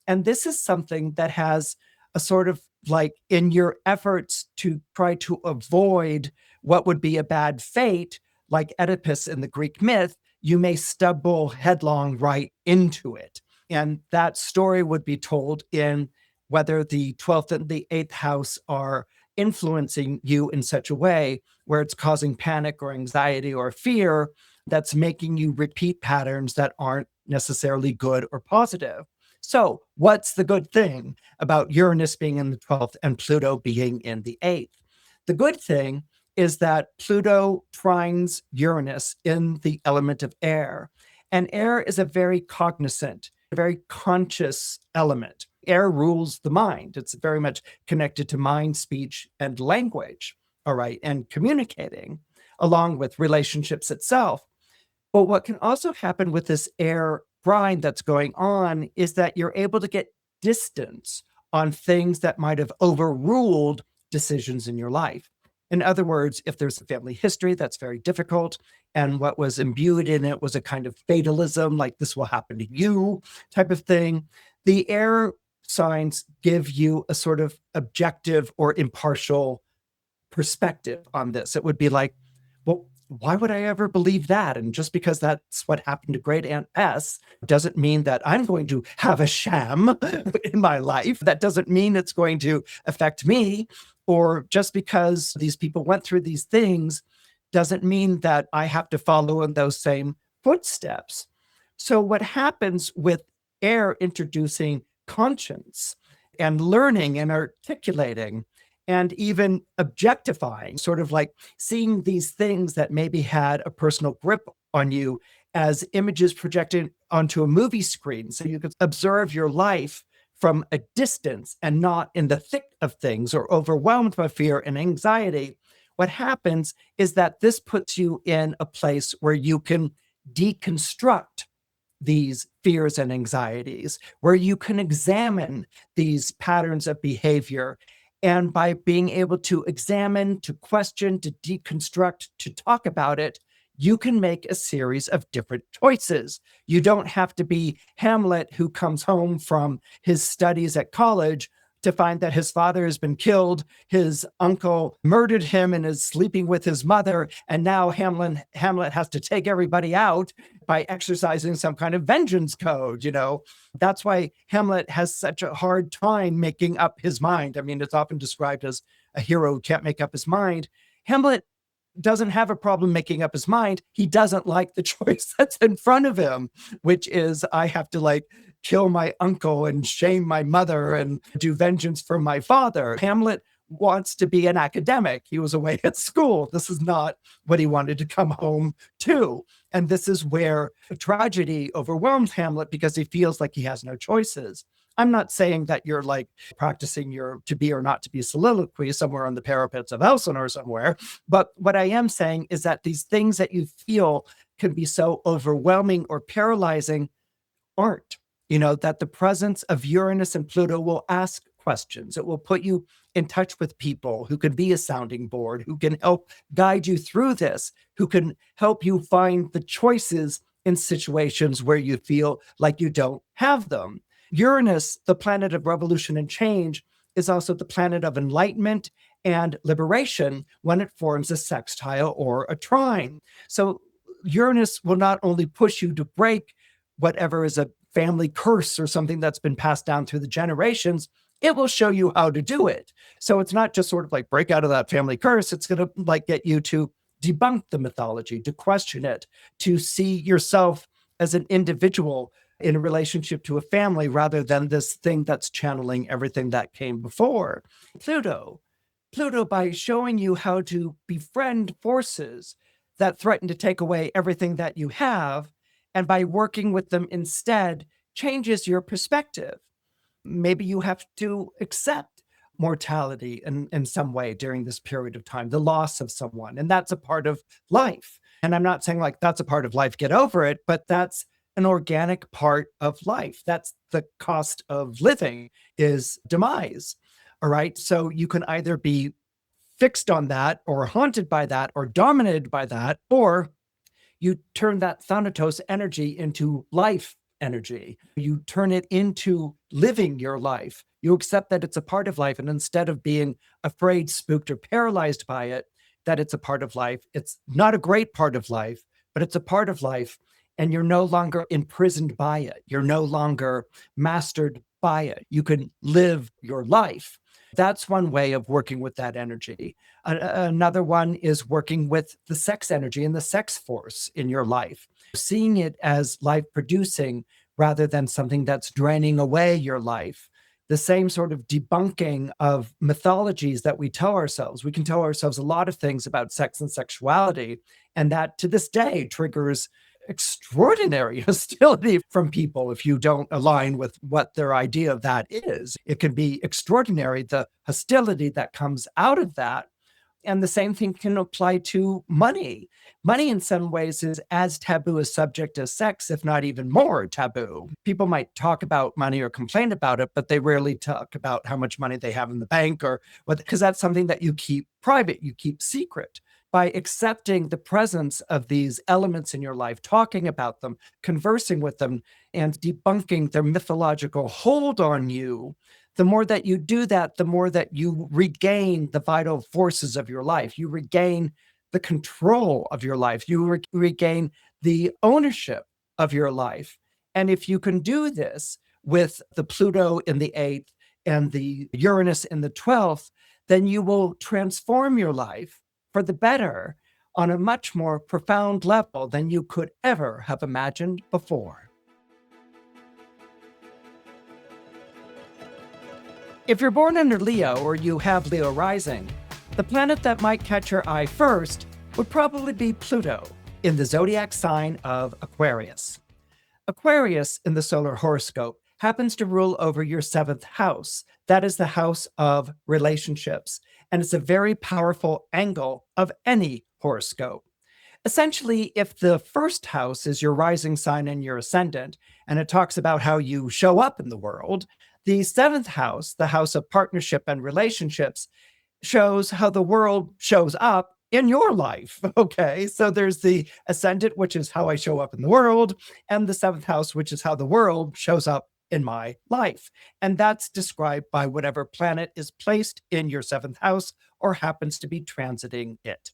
And this is something that has a sort of like, in your efforts to try to avoid what would be a bad fate, like Oedipus in the Greek myth, you may stumble headlong right into it. And that story would be told in whether the 12th and the 8th house are influencing you in such a way where it's causing panic or anxiety or fear that's making you repeat patterns that aren't necessarily good or positive. So what's the good thing about Uranus being in the 12th and Pluto being in the 8th? The good thing is that Pluto trines Uranus in the element of air. And air is a very cognizant, a very conscious element. Air rules the mind. It's very much connected to mind, speech, and language, all right, and communicating along with relationships itself. But what can also happen with this air grind that's going on is that you're able to get distance on things that might have overruled decisions in your life. In other words, if there's a family history that's very difficult, and what was imbued in it was a kind of fatalism, like this will happen to you type of thing, the air signs give you a sort of objective or impartial perspective on this. It would be like, well, why would I ever believe that? And just because that's what happened to Great Aunt S doesn't mean that I'm going to have a sham in my life. That doesn't mean it's going to affect me. Or just because these people went through these things doesn't mean that I have to follow in those same footsteps. So, what happens with air introducing conscience and learning and articulating and even objectifying, sort of like seeing these things that maybe had a personal grip on you as images projected onto a movie screen. So you could observe your life from a distance and not in the thick of things or overwhelmed by fear and anxiety. What happens is that this puts you in a place where you can deconstruct these fears and anxieties, where you can examine these patterns of behavior. And by being able to examine, to question, to deconstruct, to talk about it, you can make a series of different choices. You don't have to be Hamlet, who comes home from his studies at college to find that his father has been killed, his uncle murdered him and is sleeping with his mother, and now Hamlet has to take everybody out by exercising some kind of vengeance code. That's why Hamlet has such a hard time making up his mind. I mean, it's often described as a hero who can't make up his mind. Hamlet doesn't have a problem making up his mind. He doesn't like the choice that's in front of him, which is, I have to kill my uncle and shame my mother and do vengeance for my father. Hamlet wants to be an academic. He was away at school. This is not what he wanted to come home to. And this is where tragedy overwhelms Hamlet because he feels like he has no choices. I'm not saying that you're practicing your to be or not to be soliloquy somewhere on the parapets of Elsinore somewhere. But what I am saying is that these things that you feel can be so overwhelming or paralyzing aren't. That the presence of Uranus and Pluto will ask questions. It will put you in touch with people who can be a sounding board, who can help guide you through this, who can help you find the choices in situations where you feel like you don't have them. Uranus, the planet of revolution and change, is also the planet of enlightenment and liberation when it forms a sextile or a trine. So Uranus will not only push you to break whatever is a family curse or something that's been passed down through the generations, it will show you how to do it. So it's not just sort of break out of that family curse. It's going to get you to debunk the mythology, to question it, to see yourself as an individual in a relationship to a family rather than this thing that's channeling everything that came before. Pluto, by showing you how to befriend forces that threaten to take away everything that you have, and by working with them instead, changes your perspective. Maybe you have to accept mortality in some way during this period of time, the loss of someone, and that's a part of life. And I'm not saying that's a part of life, get over it, but that's an organic part of life. That's the cost of living, is demise. All right. So you can either be fixed on that or haunted by that or dominated by that, or you turn that thanatos energy into life energy. You turn it into living your life. You accept that it's a part of life. And instead of being afraid, spooked, or paralyzed by it, that it's a part of life. It's not a great part of life, but it's a part of life. And you're no longer imprisoned by it. You're no longer mastered by it. You can live your life. That's one way of working with that energy. Another one is working with the sex energy and the sex force in your life, seeing it as life producing rather than something that's draining away your life. The same sort of debunking of mythologies that we tell ourselves. We can tell ourselves a lot of things about sex and sexuality, and that to this day triggers extraordinary hostility from people if you don't align with what their idea of that is. It can be extraordinary, the hostility that comes out of that. And the same thing can apply to money. Money, in some ways, is as taboo a subject as sex, if not even more taboo. People might talk about money or complain about it, but they rarely talk about how much money they have in the bank or what, because that's something that you keep private, you keep secret. By accepting the presence of these elements in your life, talking about them, conversing with them, and debunking their mythological hold on you, the more that you do that, the more that you regain the vital forces of your life. You regain the control of your life. You regain the ownership of your life. And if you can do this with the Pluto in the 8th and the Uranus in the 12th, then you will transform your life for the better on a much more profound level than you could ever have imagined before. If you're born under Leo or you have Leo rising, the planet that might catch your eye first would probably be Pluto in the zodiac sign of Aquarius. Aquarius in the solar horoscope happens to rule over your 7th house. That is the house of relationships, and it's a very powerful angle of any horoscope. Essentially, if the first house is your rising sign and your ascendant, and it talks about how you show up in the world, the 7th house, the house of partnership and relationships, shows how the world shows up in your life. Okay. So there's the ascendant, which is how I show up in the world, and the 7th house, which is how the world shows up in my life. And that's described by whatever planet is placed in your 7th house or happens to be transiting it.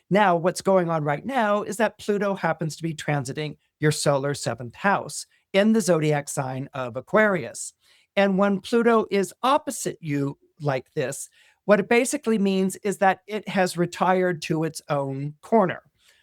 Now, what's going on right now is that Pluto happens to be transiting your solar 7th house in the zodiac sign of Aquarius. And when Pluto is opposite you like this, what it basically means is that it has retired to its own corner.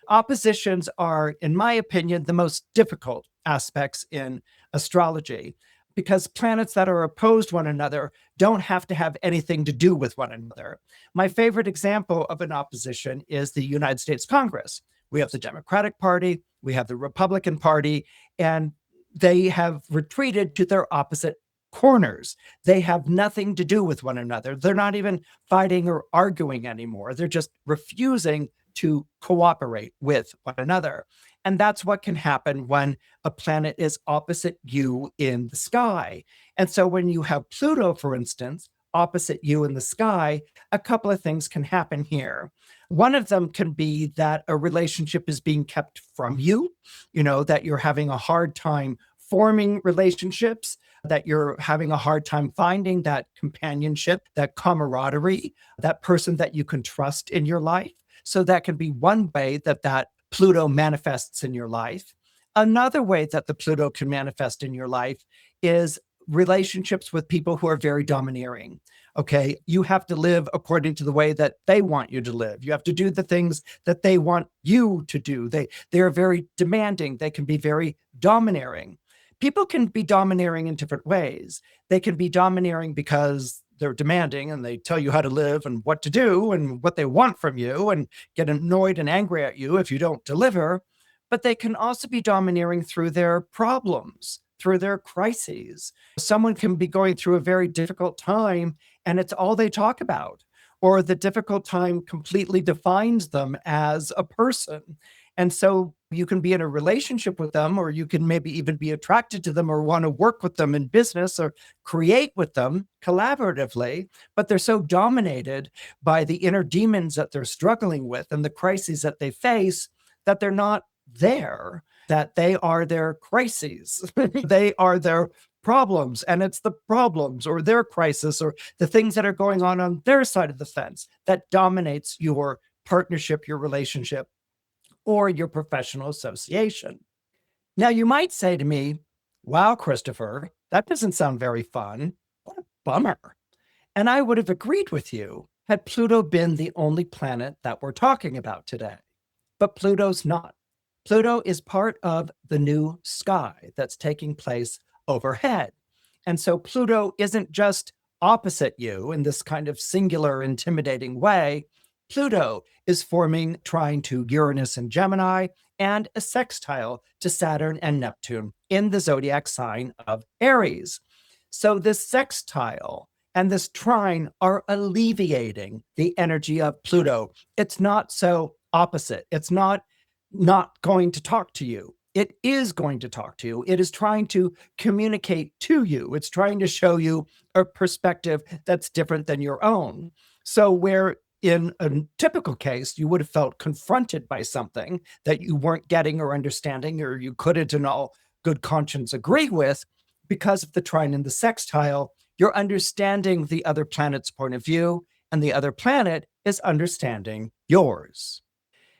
Oppositions are, in my opinion, the most difficult aspects in astrology because planets that are opposed one another don't have to have anything to do with one another. My favorite example of an opposition is the United States Congress. We have the Democratic Party, we have the Republican Party, and they have retreated to their opposite corners. They have nothing to do with one another. They're not even fighting or arguing anymore. They're just refusing to cooperate with one another. And that's what can happen when a planet is opposite you in the sky. And so when you have Pluto, for instance, opposite you in the sky, a couple of things can happen here. One of them can be that a relationship is being kept from you, that you're having a hard time forming relationships, that you're having a hard time finding that companionship, that camaraderie, that person that you can trust in your life. So that can be one way that Pluto manifests in your life. Another way that the Pluto can manifest in your life is relationships with people who are very domineering. Okay, you have to live according to the way that they want you to live. You have to do the things that they want you to do. They are very demanding. They can be very domineering. People can be domineering in different ways. They can be domineering because they're demanding and they tell you how to live and what to do and what they want from you and get annoyed and angry at you if you don't deliver. But they can also be domineering through their problems, through their crises. Someone can be going through a very difficult time and it's all they talk about, or the difficult time completely defines them as a person. And so you can be in a relationship with them, or you can maybe even be attracted to them or want to work with them in business or create with them collaboratively, but they're so dominated by the inner demons that they're struggling with and the crises that they face that they're not there, that they are their crises. They are their problems, and it's the problems or their crisis or the things that are going on their side of the fence that dominates your partnership, your relationship, or your professional association. Now, you might say to me, wow, Christopher, that doesn't sound very fun. What a bummer. And I would have agreed with you had Pluto been the only planet that we're talking about today. But Pluto's not. Pluto is part of the new sky that's taking place overhead. And so Pluto isn't just opposite you in this kind of singular, intimidating way. Pluto is forming trine to Uranus and Gemini and a sextile to Saturn and Neptune in the zodiac sign of Aries. So this sextile and this trine are alleviating the energy of Pluto. It's not so opposite. It's not going to talk to you. It is going to talk to you. It is trying to communicate to you. It's trying to show you a perspective that's different than your own. So where in a typical case, you would have felt confronted by something that you weren't getting or understanding, or you couldn't in all good conscience agree with, because of the trine and the sextile, you're understanding the other planet's point of view, and the other planet is understanding yours.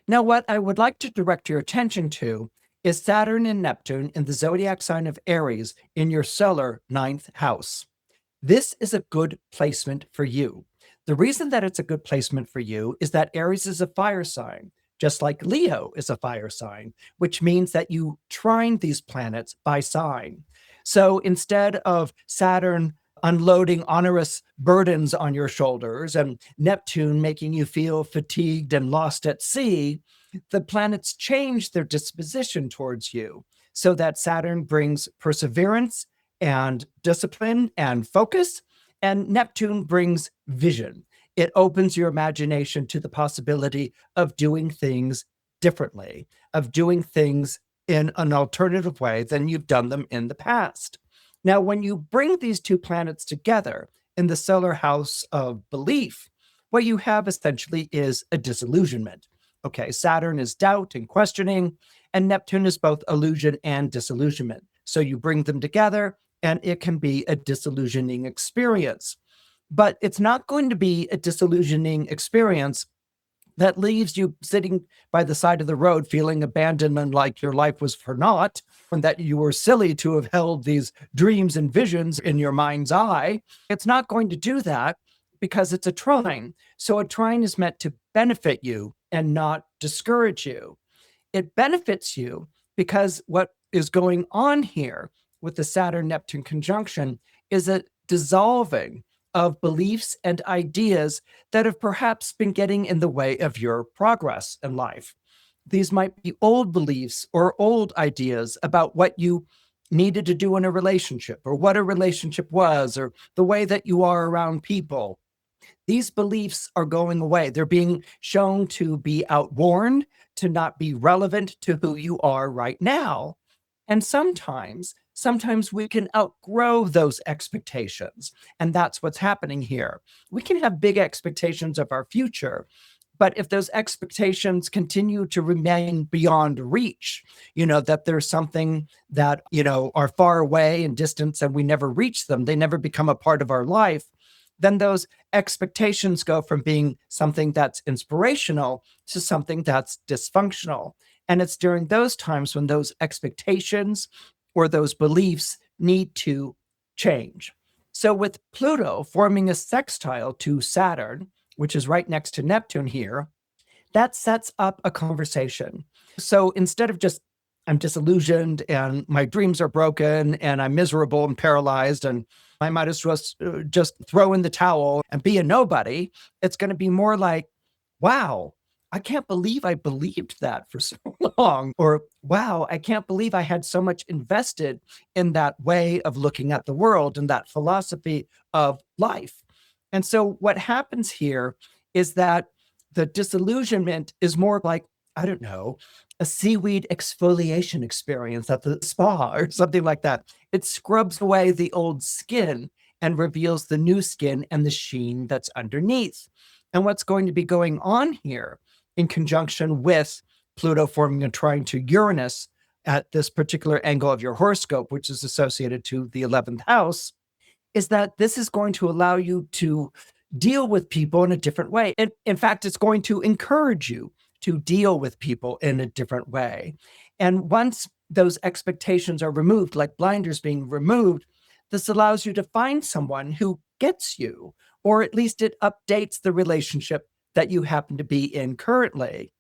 Now, what I would like to direct your attention to is Saturn and Neptune in the zodiac sign of Aries in your solar ninth house. This is a good placement for you. The reason that it's a good placement for you is that Aries is a fire sign, just like Leo is a fire sign, which means that you trine these planets by sign. So instead of Saturn unloading onerous burdens on your shoulders and Neptune making you feel fatigued and lost at sea, the planets change their disposition towards you so that Saturn brings perseverance and discipline and focus, and Neptune brings vision. It opens your imagination to the possibility of doing things differently, of doing things in an alternative way than you've done them in the past. Now, when you bring these two planets together in the solar house of belief, what you have essentially is a disillusionment. Okay, Saturn is doubt and questioning, and Neptune is both illusion and disillusionment. So you bring them together, and it can be a disillusioning experience. But it's not going to be a disillusioning experience that leaves you sitting by the side of the road feeling abandoned and like your life was for naught, and that you were silly to have held these dreams and visions in your mind's eye. It's not going to do that because it's a trine. So a trine is meant to benefit you and not discourage you. It benefits you because what is going on here with the Saturn Neptune conjunction is a dissolving of beliefs and ideas that have perhaps been getting in the way of your progress in life. These might be old beliefs or old ideas about what you needed to do in a relationship, or what a relationship was, or the way that you are around people. These beliefs are going away. They're being shown to be outworn, to not be relevant to who you are right now. And sometimes we can outgrow those expectations. And that's what's happening here. We can have big expectations of our future, but if those expectations continue to remain beyond reach, that there's something that, are far away in distance and we never reach them, they never become a part of our life, then those expectations go from being something that's inspirational to something that's dysfunctional. And it's during those times when those expectations or those beliefs need to change. So with Pluto forming a sextile to Saturn, which is right next to Neptune here, that sets up a conversation. So instead of just, I'm disillusioned and my dreams are broken and I'm miserable and paralyzed and I might as well just throw in the towel and be a nobody, it's going to be more like, wow, I can't believe I believed that for so long. Or, wow, I can't believe I had so much invested in that way of looking at the world and that philosophy of life. And so what happens here is that the disillusionment is more like, I don't know, a seaweed exfoliation experience at the spa or something like that. It scrubs away the old skin and reveals the new skin and the sheen that's underneath. And what's going to be going on here in conjunction with Pluto forming a trine to Uranus at this particular angle of your horoscope, which is associated to the 11th house, is that this is going to allow you to deal with people in a different way. And in fact, it's going to encourage you to deal with people in a different way. And once those expectations are removed, like blinders being removed, this allows you to find someone who gets you, or at least it updates the relationship that you happen to be in currently.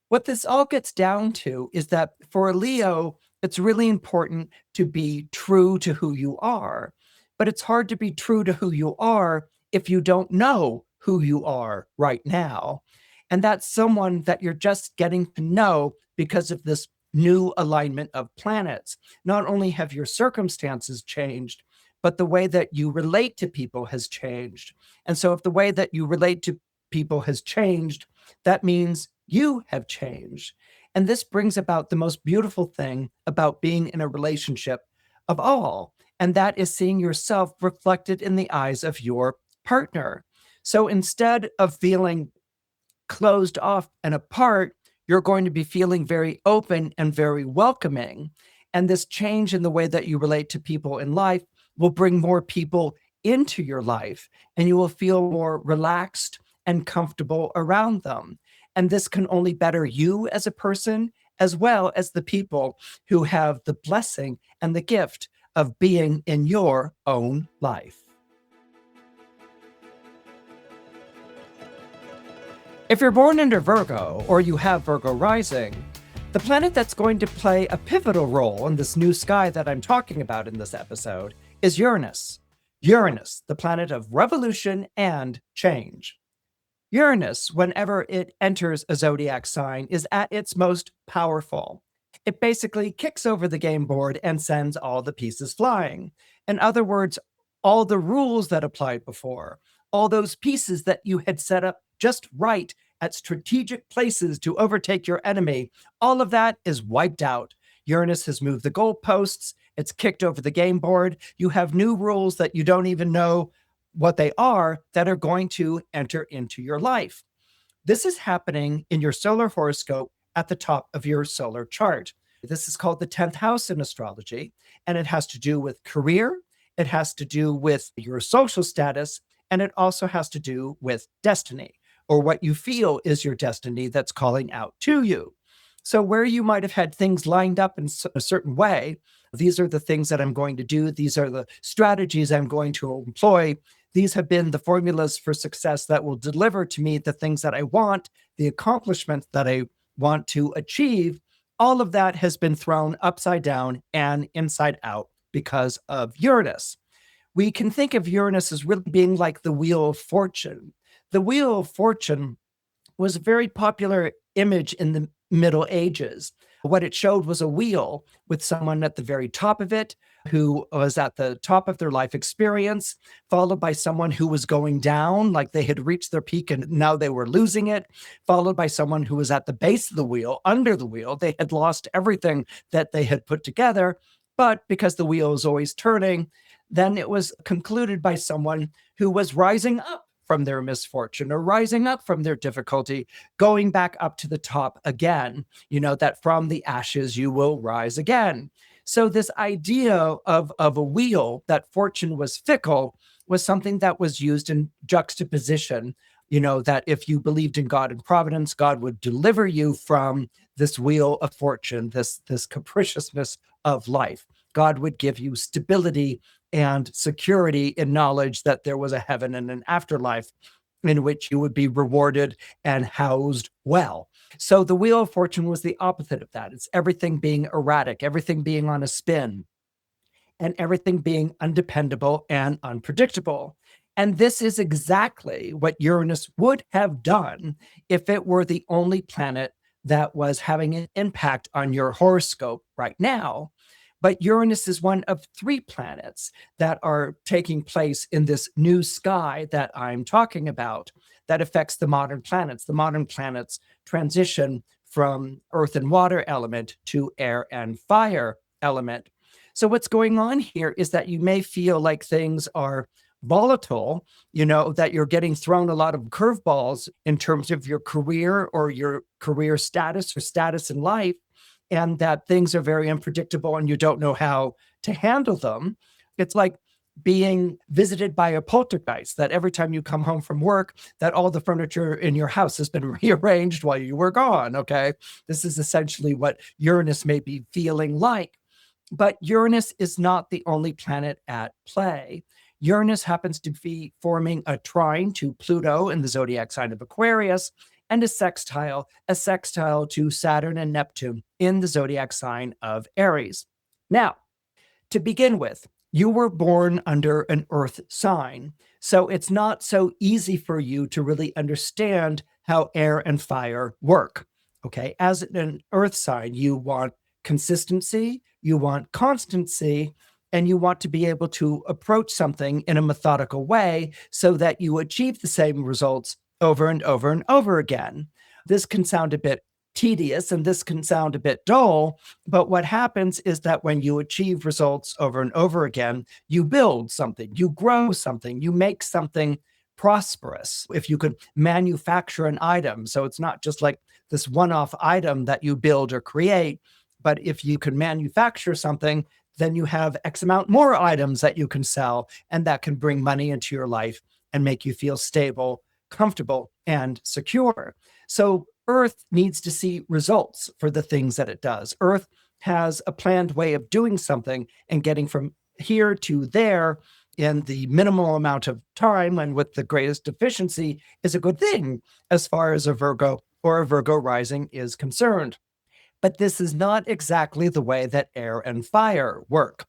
What this all gets down to is that for a Leo, it's really important to be true to who you are. But it's hard to be true to who you are if you don't know who you are right now. And that's someone that you're just getting to know because of this new alignment of planets. Not only have your circumstances changed, but the way that you relate to people has changed. And so if the way that you relate to people has changed, that means you have changed. And this brings about the most beautiful thing about being in a relationship of all, and that is seeing yourself reflected in the eyes of your partner. So instead of feeling closed off and apart, you're going to be feeling very open and very welcoming. And this change in the way that you relate to people in life will bring more people into your life, and you will feel more relaxed and comfortable around them. And this can only better you as a person, as well as the people who have the blessing and the gift of being in your own life. If you're born under Virgo or you have Virgo rising, the planet that's going to play a pivotal role in this new sky that I'm talking about in this episode is Uranus. Uranus, the planet of revolution and change. Uranus, whenever it enters a zodiac sign, is at its most powerful. It basically kicks over the game board and sends all the pieces flying. In other words, all the rules that applied before, all those pieces that you had set up just right at strategic places to overtake your enemy, all of that is wiped out. Uranus has moved the goalposts, it's kicked over the game board. You have new rules that you don't even know what they are that are going to enter into your life. This is happening in your solar horoscope at the top of your solar chart. This is called the 10th house in astrology, and it has to do with career, it has to do with your social status, and it also has to do with destiny, or what you feel is your destiny that's calling out to you. So, where you might have had things lined up in a certain way, these are the things that I'm going to do, these are the strategies I'm going to employ. These have been the formulas for success that will deliver to me the things that I want, the accomplishments that I want to achieve. All of that has been thrown upside down and inside out because of Uranus. We can think of Uranus as really being like the Wheel of Fortune. The Wheel of Fortune was a very popular image in the Middle Ages. What it showed was a wheel with someone at the very top of it who was at the top of their life experience, followed by someone who was going down, like they had reached their peak and now they were losing it, followed by someone who was at the base of the wheel, under the wheel. They had lost everything that they had put together, but because the wheel is always turning, then it was concluded by someone who was rising up from their misfortune or rising up from their difficulty, going back up to the top again, that from the ashes you will rise again. So this idea of a wheel, that fortune was fickle, was something that was used in juxtaposition, that if you believed in God and providence, God would deliver you from this wheel of fortune, this capriciousness of life. God would give you stability and security in knowledge that there was a heaven and an afterlife in which you would be rewarded and housed well. So the Wheel of Fortune was the opposite of that. It's everything being erratic, everything being on a spin, and everything being undependable and unpredictable. And this is exactly what Uranus would have done if it were the only planet that was having an impact on your horoscope right now. But Uranus is one of 3 planets that are taking place in this new sky that I'm talking about that affects the modern planets. The modern planets transition from earth and water element to air and fire element. So what's going on here is that you may feel like things are volatile, that you're getting thrown a lot of curveballs in terms of your career or your career status or status in life, and that things are very unpredictable and you don't know how to handle them. It's like being visited by a poltergeist, that every time you come home from work, that all the furniture in your house has been rearranged while you were gone, okay? This is essentially what Uranus may be feeling like. But Uranus is not the only planet at play. Uranus happens to be forming a trine to Pluto in the zodiac sign of Aquarius, and a sextile to Saturn and Neptune in the zodiac sign of Aries. Now, to begin with, you were born under an earth sign, so it's not so easy for you to really understand how air and fire work. Okay. As an earth sign, you want consistency, you want constancy, and you want to be able to approach something in a methodical way so that you achieve the same results over and over and over again. This can sound a bit tedious and this can sound a bit dull, but what happens is that when you achieve results over and over again, you build something, you grow something, you make something prosperous. If you could manufacture an item, so it's not just like this one off item that you build or create, but if you can manufacture something, then you have X amount more items that you can sell, and that can bring money into your life and make you feel stable, comfortable, and secure. So, Earth needs to see results for the things that it does. Earth has a planned way of doing something and getting from here to there in the minimal amount of time and with the greatest efficiency is a good thing as far as a Virgo or a Virgo rising is concerned. But this is not exactly the way that air and fire work.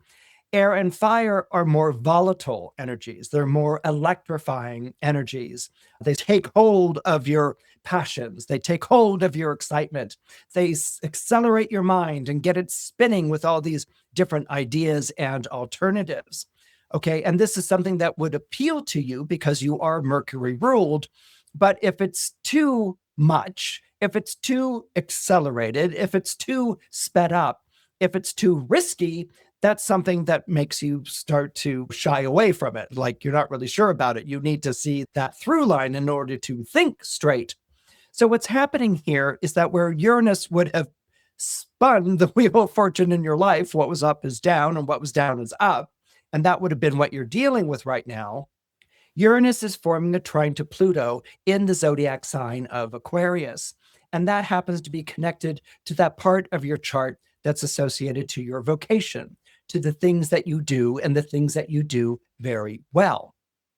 Air and fire are more volatile energies. They're more electrifying energies. They take hold of your passions. They take hold of your excitement. They accelerate your mind and get it spinning with all these different ideas and alternatives. Okay. And this is something that would appeal to you because you are Mercury ruled. But if it's too much, if it's too accelerated, if it's too sped up, if it's too risky, that's something that makes you start to shy away from it. Like you're not really sure about it. You need to see that through line in order to think straight. So, what's happening here is that where Uranus would have spun the wheel of fortune in your life, what was up is down and what was down is up. And that would have been what you're dealing with right now. Uranus is forming a trine to Pluto in the zodiac sign of Aquarius. And that happens to be connected to that part of your chart that's associated to your vocation, to the things that you do and the things that you do very well.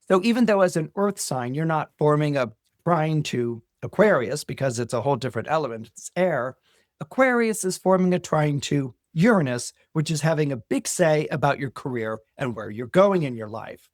So even though as an earth sign, you're not forming a trine to Aquarius because it's a whole different element, it's air, Aquarius is forming a trine to Uranus, which is having a big say about your career and where you're going in your life.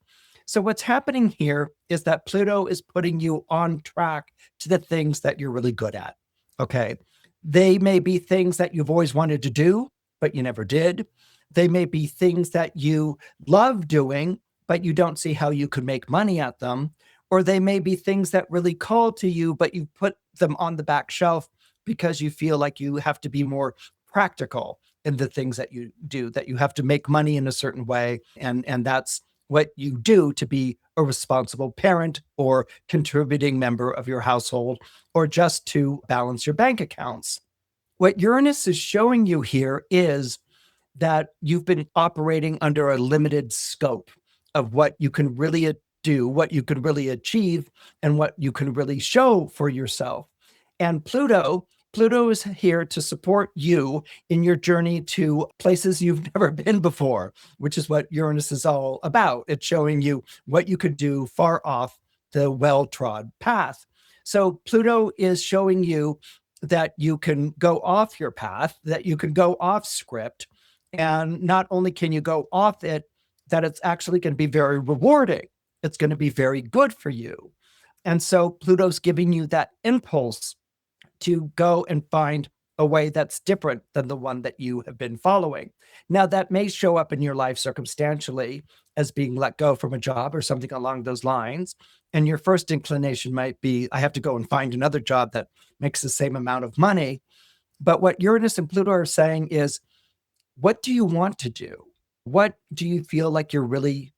So, what's happening here is that Pluto is putting you on track to the things that you're really good at. Okay. They may be things that you've always wanted to do, but you never did. They may be things that you love doing, but you don't see how you could make money at them. Or they may be things that really call to you, but you put them on the back shelf because you feel like you have to be more practical in the things that you do, that you have to make money in a certain way. And that's what you do to be a responsible parent or contributing member of your household or just to balance your bank accounts. What Uranus is showing you here is that you've been operating under a limited scope of what you can really do, what you can really achieve, and what you can really show for yourself. And Pluto is here to support you in your journey to places you've never been before, which is what Uranus is all about. It's showing you what you could do far off the well-trod path. So Pluto is showing you that you can go off your path, that you can go off script, and not only can you go off it, that it's actually going to be very rewarding. It's going to be very good for you. And so Pluto's giving you that impulse to go and find a way that's different than the one that you have been following. Now, that may show up in your life circumstantially as being let go from a job or something along those lines. And your first inclination might be, I have to go and find another job that makes the same amount of money. But what Uranus and Pluto are saying is, what do you want to do? What do you feel like you're really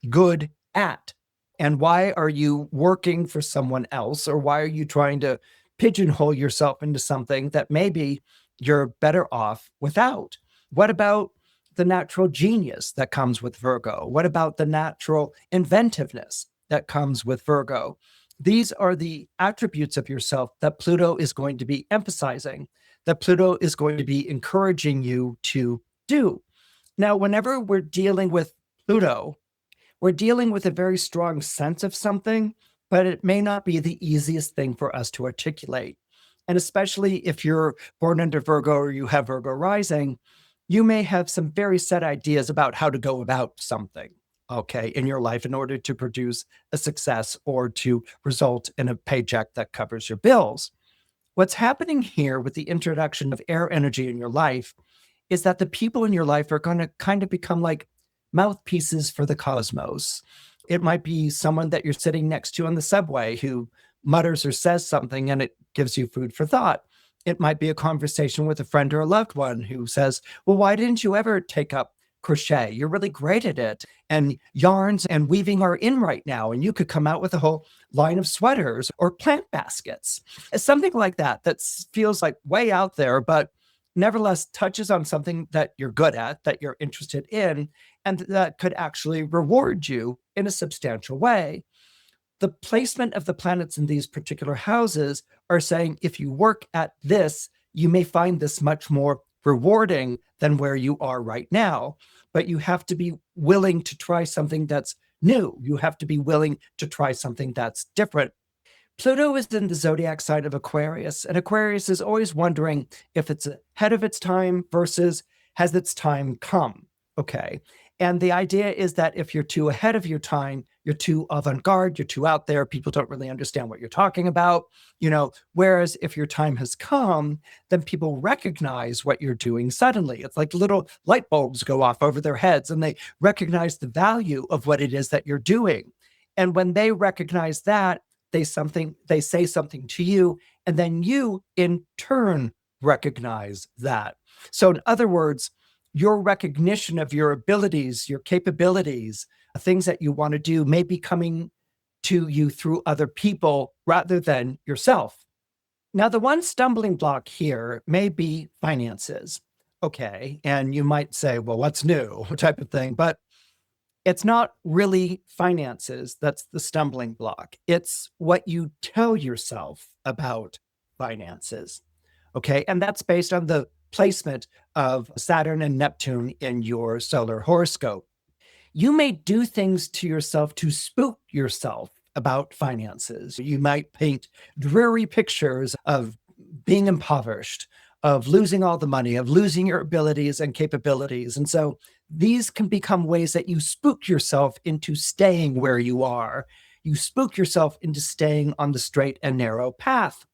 good at? And why are you working for someone else? Or why are you trying to pigeonhole yourself into something that maybe you're better off without? What about the natural genius that comes with Virgo? What about the natural inventiveness that comes with Virgo? These are the attributes of yourself that Pluto is going to be emphasizing, that Pluto is going to be encouraging you to do. Now, whenever we're dealing with Pluto, we're dealing with a very strong sense of something, but it may not be the easiest thing for us to articulate. And especially if you're born under Virgo or you have Virgo rising, you may have some very set ideas about how to go about something, okay, in your life in order to produce a success or to result in a paycheck that covers your bills. What's happening here with the introduction of air energy in your life is that the people in your life are going to kind of become like mouthpieces for the cosmos. It might be someone that you're sitting next to on the subway who mutters or says something and it gives you food for thought. It might be a conversation with a friend or a loved one who says, well, why didn't you ever take up crochet? You're really great at it. And yarns and weaving are in right now. And you could come out with a whole line of sweaters or plant baskets. Something like that that feels like way out there, but nevertheless touches on something that you're good at, that you're interested in, and that could actually reward you in a substantial way. The placement of the planets in these particular houses are saying if you work at this, you may find this much more rewarding than where you are right now. But you have to be willing to try something that's new. You have to be willing to try something that's different. Pluto is in the zodiac sign of Aquarius, and Aquarius is always wondering if it's ahead of its time versus has its time come. Okay. And the idea is that if you're too ahead of your time, you're too avant-garde, you're too out there, people don't really understand what you're talking about, whereas if your time has come, then people recognize what you're doing suddenly. It's like little light bulbs go off over their heads and they recognize the value of what it is that you're doing. And when they recognize that, they say something to you, and then you in turn recognize that. So in other words, your recognition of your abilities, your capabilities, things that you want to do may be coming to you through other people rather than yourself. Now, the one stumbling block here may be finances. Okay. And you might say, well, what's new type of thing. But it's not really finances that's the stumbling block. It's what you tell yourself about finances. Okay. And that's based on the placement of Saturn and Neptune in your solar horoscope. You may do things to yourself to spook yourself about finances. You might paint dreary pictures of being impoverished, of losing all the money, of losing your abilities and capabilities. And so these can become ways that you spook yourself into staying where you are. You spook yourself into staying on the straight and narrow path.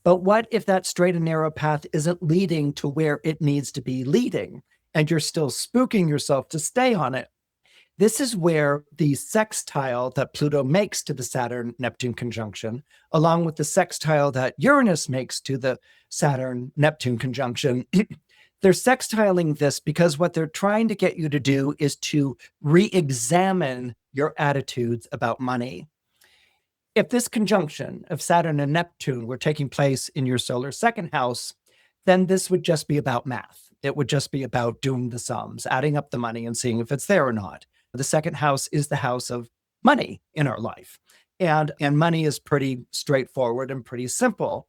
But what if that straight and narrow path isn't leading to where it needs to be leading, and you're still spooking yourself to stay on it? This is where the sextile that Pluto makes to the Saturn-Neptune conjunction, along with the sextile that Uranus makes to the Saturn-Neptune conjunction, they're sextiling this because what they're trying to get you to do is to re-examine your attitudes about money. If this conjunction of Saturn and Neptune were taking place in your solar second house, then this would just be about math. It would just be about doing the sums, adding up the money and seeing if it's there or not. The second house is the house of money in our life. And money is pretty straightforward and pretty simple.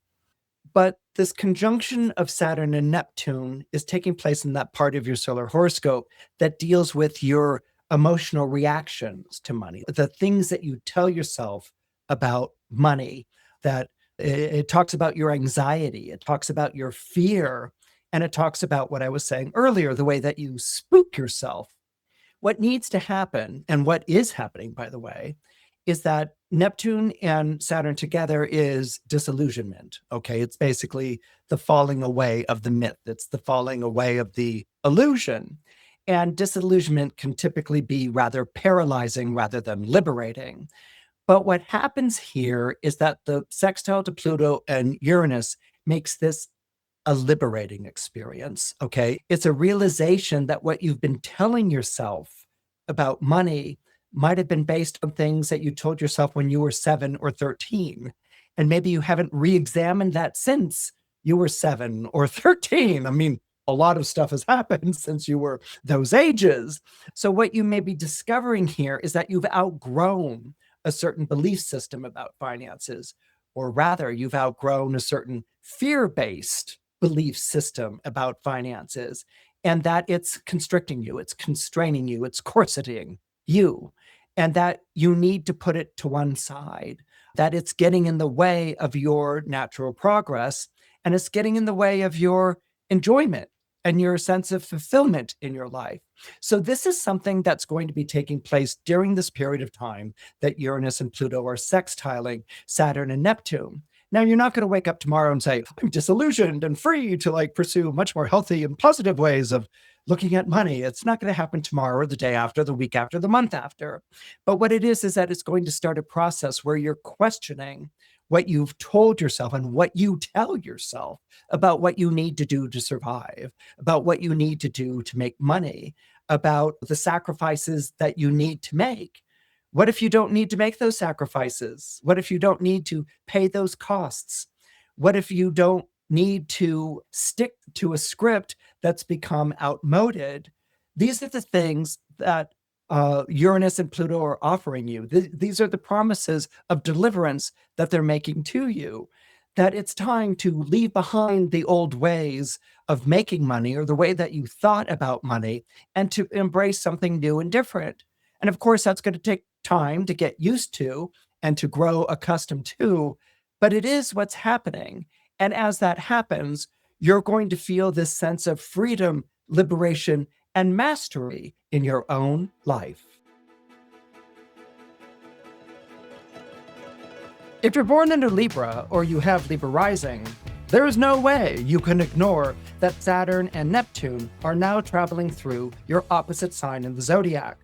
But this conjunction of Saturn and Neptune is taking place in that part of your solar horoscope that deals with your emotional reactions to money, the things that you tell yourself about money, that it talks about your anxiety, it talks about your fear, and it talks about what I was saying earlier, the way that you spook yourself. What needs to happen, and what is happening, by the way, is that Neptune and Saturn together is disillusionment. Okay. It's basically the falling away of the myth. It's the falling away of the illusion. And disillusionment can typically be rather paralyzing rather than liberating. But what happens here is that the sextile to Pluto and Uranus makes this a liberating experience. Okay. It's a realization that what you've been telling yourself about money might have been based on things that you told yourself when you were 7 or 13. And maybe you haven't re-examined that since you were 7 or 13. I mean, a lot of stuff has happened since you were those ages. So what you may be discovering here is that you've outgrown a certain belief system about finances, or rather, you've outgrown a certain fear-based belief system about finances, and that it's constricting you, it's constraining you, it's corseting you, and that you need to put it to one side, that it's getting in the way of your natural progress, and it's getting in the way of your enjoyment and your sense of fulfillment in your life. So this is something that's going to be taking place during this period of time that Uranus and Pluto are sextiling Saturn and Neptune. Now, you're not going to wake up tomorrow and say, I'm disillusioned and free to like pursue much more healthy and positive ways of looking at money. It's not going to happen tomorrow or the day after, the week after, the month after. But what it is that it's going to start a process where you're questioning what you've told yourself and what you tell yourself about what you need to do to survive, about what you need to do to make money, about the sacrifices that you need to make. What if you don't need to make those sacrifices? What if you don't need to pay those costs? What if you don't need to stick to a script that's become outmoded? These are the things that Uranus and Pluto are offering you. These are the promises of deliverance that they're making to you, that it's time to leave behind the old ways of making money or the way that you thought about money and to embrace something new and different. And of course, that's going to take time to get used to and to grow accustomed to, but it is what's happening. And as that happens, you're going to feel this sense of freedom, liberation, and mastery in your own life. If you're born into Libra or you have Libra rising, there is no way you can ignore that Saturn and Neptune are now traveling through your opposite sign in the zodiac.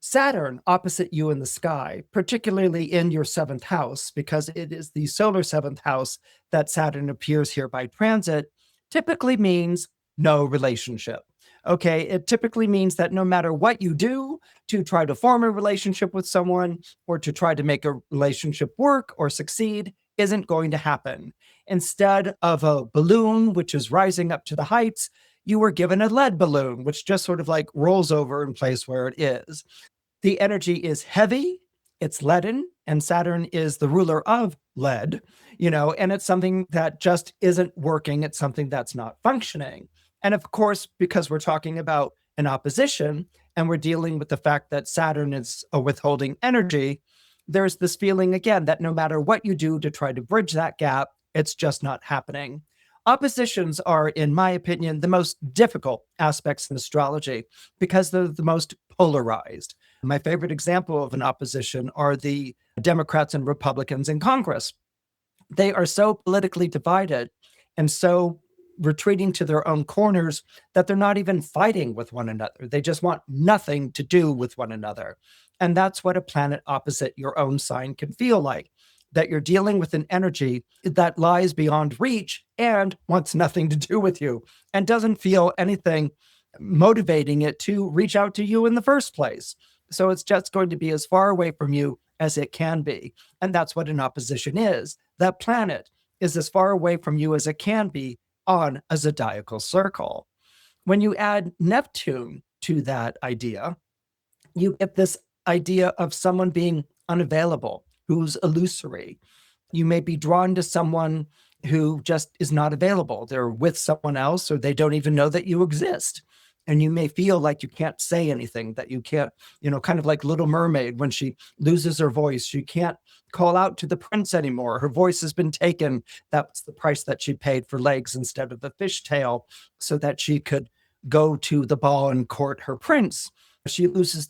Saturn opposite you in the sky, particularly in your seventh house, because it is the solar seventh house that Saturn appears here by transit, typically means no relationship. Okay, it typically means that no matter what you do to try to form a relationship with someone or to try to make a relationship work or succeed isn't going to happen. Instead of a balloon, which is rising up to the heights, you were given a lead balloon, which just sort of like rolls over in place where it is. The energy is heavy, it's leaden, and Saturn is the ruler of lead, and it's something that just isn't working. It's something that's not functioning. And of course, because we're talking about an opposition and we're dealing with the fact that Saturn is a withholding energy, there's this feeling again that no matter what you do to try to bridge that gap, it's just not happening. Oppositions are, in my opinion, the most difficult aspects in astrology because they're the most polarized. My favorite example of an opposition are the Democrats and Republicans in Congress. They are so politically divided and so retreating to their own corners that they're not even fighting with one another. They just want nothing to do with one another. And that's what a planet opposite your own sign can feel like, that you're dealing with an energy that lies beyond reach and wants nothing to do with you and doesn't feel anything motivating it to reach out to you in the first place. So it's just going to be as far away from you as it can be. And that's what an opposition is. That planet is as far away from you as it can be on a zodiacal circle. When you add Neptune to that idea, you get this idea of someone being unavailable, who's illusory. You may be drawn to someone who just is not available. They're with someone else, or they don't even know that you exist. And you may feel like you can't say anything, that you can't, kind of like Little Mermaid when she loses her voice. She can't call out to the prince anymore. Her voice has been taken. That's the price that she paid for legs instead of a fishtail so that she could go to the ball and court her prince. She loses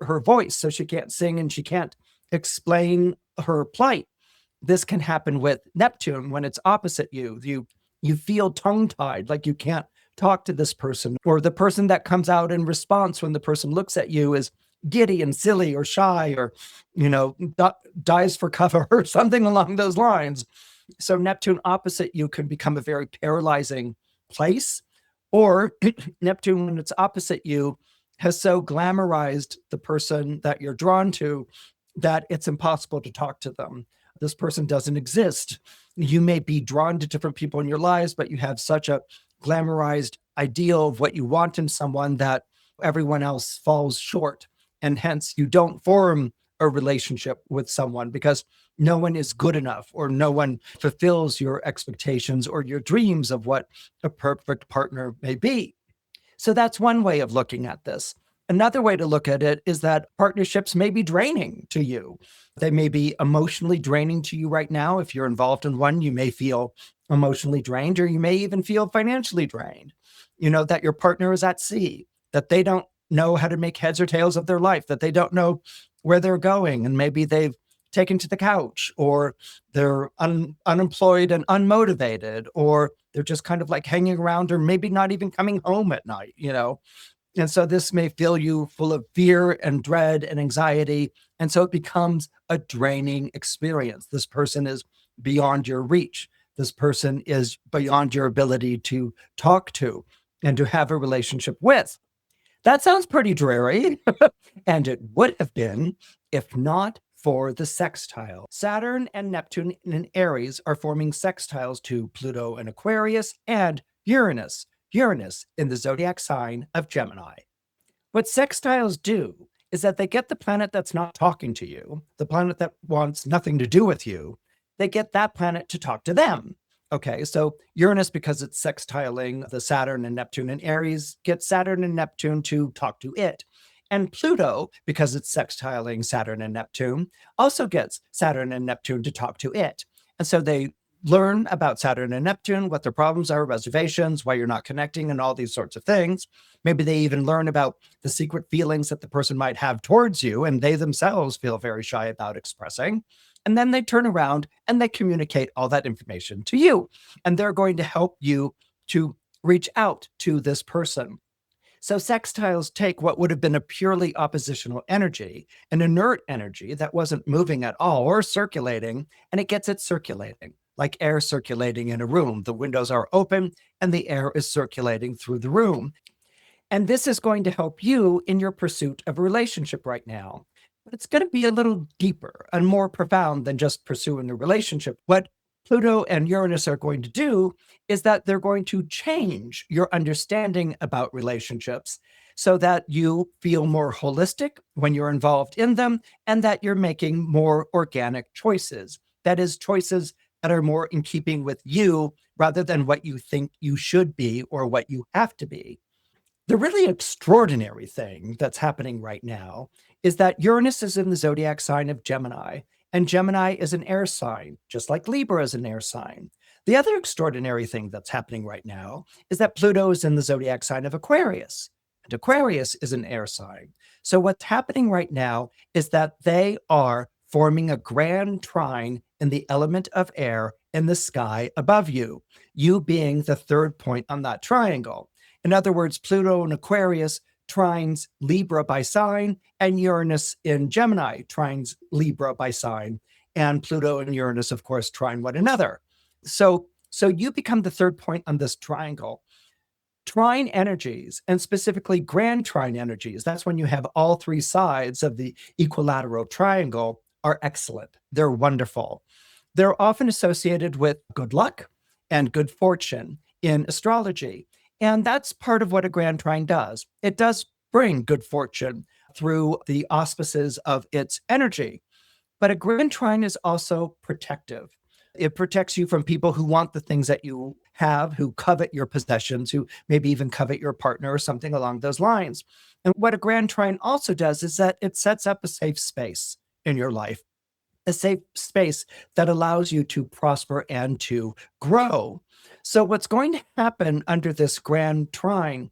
her voice, so she can't sing and she can't explain her plight. This can happen with Neptune when it's opposite you. You feel tongue-tied, like you can't talk to this person, or the person that comes out in response when the person looks at you is giddy and silly or shy or, dies for cover or something along those lines. So Neptune opposite you can become a very paralyzing place, or Neptune, when it's opposite you, has so glamorized the person that you're drawn to that it's impossible to talk to them. This person doesn't exist. You may be drawn to different people in your lives, but you have such a glamorized ideal of what you want in someone that everyone else falls short. And hence you don't form a relationship with someone because no one is good enough or no one fulfills your expectations or your dreams of what a perfect partner may be. So that's one way of looking at this. Another way to look at it is that partnerships may be draining to you. They may be emotionally draining to you right now. If you're involved in one, you may feel emotionally drained, or you may even feel financially drained. That your partner is at sea, that they don't know how to make heads or tails of their life, that they don't know where they're going. And maybe they've taken to the couch, or they're unemployed and unmotivated, or they're just kind of like hanging around, or maybe not even coming home at night, And so this may fill you full of fear and dread and anxiety. And so it becomes a draining experience. This person is beyond your reach. This person is beyond your ability to talk to and to have a relationship with. That sounds pretty dreary. And it would have been if not for the sextile. Saturn and Neptune in Aries are forming sextiles to Pluto in Aquarius and Uranus in the zodiac sign of Gemini. What sextiles do is that they get the planet that's not talking to you, the planet that wants nothing to do with you, they get that planet to talk to them. Okay, so Uranus, because it's sextiling the Saturn and Neptune in Aries, gets Saturn and Neptune to talk to it. And Pluto, because it's sextiling Saturn and Neptune, also gets Saturn and Neptune to talk to it. And so they learn about Saturn and Neptune, what their problems are, reservations, why you're not connecting, and all these sorts of things. Maybe they even learn about the secret feelings that the person might have towards you, and they themselves feel very shy about expressing. And then they turn around and they communicate all that information to you. And they're going to help you to reach out to this person. So sextiles take what would have been a purely oppositional energy, an inert energy that wasn't moving at all or circulating, and it gets it circulating, like air circulating in a room. The windows are open and the air is circulating through the room. And this is going to help you in your pursuit of a relationship right now. But it's going to be a little deeper and more profound than just pursuing a relationship. What Pluto and Uranus are going to do is that they're going to change your understanding about relationships so that you feel more holistic when you're involved in them and that you're making more organic choices. That is, choices that are more in keeping with you rather than what you think you should be or what you have to be. The really extraordinary thing that's happening right now is that Uranus is in the zodiac sign of Gemini, and Gemini is an air sign, just like Libra is an air sign. The other extraordinary thing that's happening right now is that Pluto is in the zodiac sign of Aquarius, and Aquarius is an air sign. So what's happening right now is that they are forming a grand trine in the element of air in the sky above you, you being the third point on that triangle. In other words, Pluto in Aquarius trines Libra by sign, and Uranus in Gemini trines Libra by sign, and Pluto and Uranus, of course, trine one another. So you become the third point on this triangle. Trine energies, and specifically grand trine energies, that's when you have all three sides of the equilateral triangle, are excellent. They're wonderful. They're often associated with good luck and good fortune in astrology. And that's part of what a grand trine does. It does bring good fortune through the auspices of its energy. But a grand trine is also protective. It protects you from people who want the things that you have, who covet your possessions, who maybe even covet your partner or something along those lines. And what a grand trine also does is that it sets up a safe space in your life, a safe space that allows you to prosper and to grow. So what's going to happen under this grand trine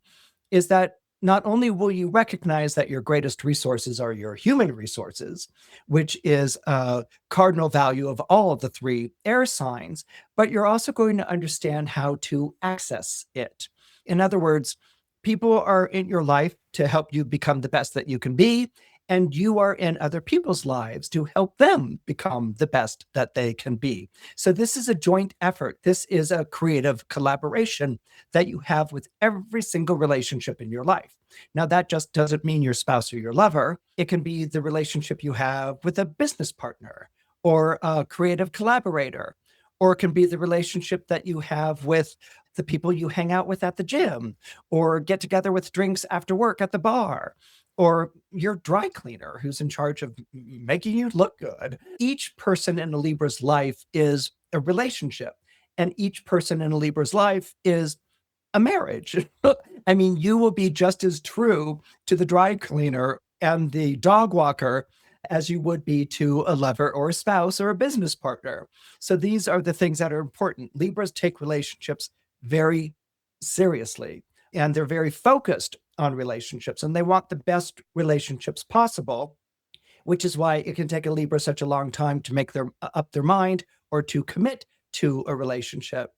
is that not only will you recognize that your greatest resources are your human resources, which is a cardinal value of all of the three air signs, but you're also going to understand how to access it. In other words, people are in your life to help you become the best that you can be, and you are in other people's lives to help them become the best that they can be. So this is a joint effort. This is a creative collaboration that you have with every single relationship in your life. Now, that just doesn't mean your spouse or your lover. It can be the relationship you have with a business partner or a creative collaborator, or it can be the relationship that you have with the people you hang out with at the gym, or get together with drinks after work at the bar, or your dry cleaner who's in charge of making you look good. Each person in a Libra's life is a relationship, and each person in a Libra's life is a marriage. I mean, you will be just as true to the dry cleaner and the dog walker as you would be to a lover or a spouse or a business partner. So these are the things that are important. Libras take relationships very seriously, and they're very focused on relationships, and they want the best relationships possible, which is why it can take a Libra such a long time to make up their mind or to commit to a relationship.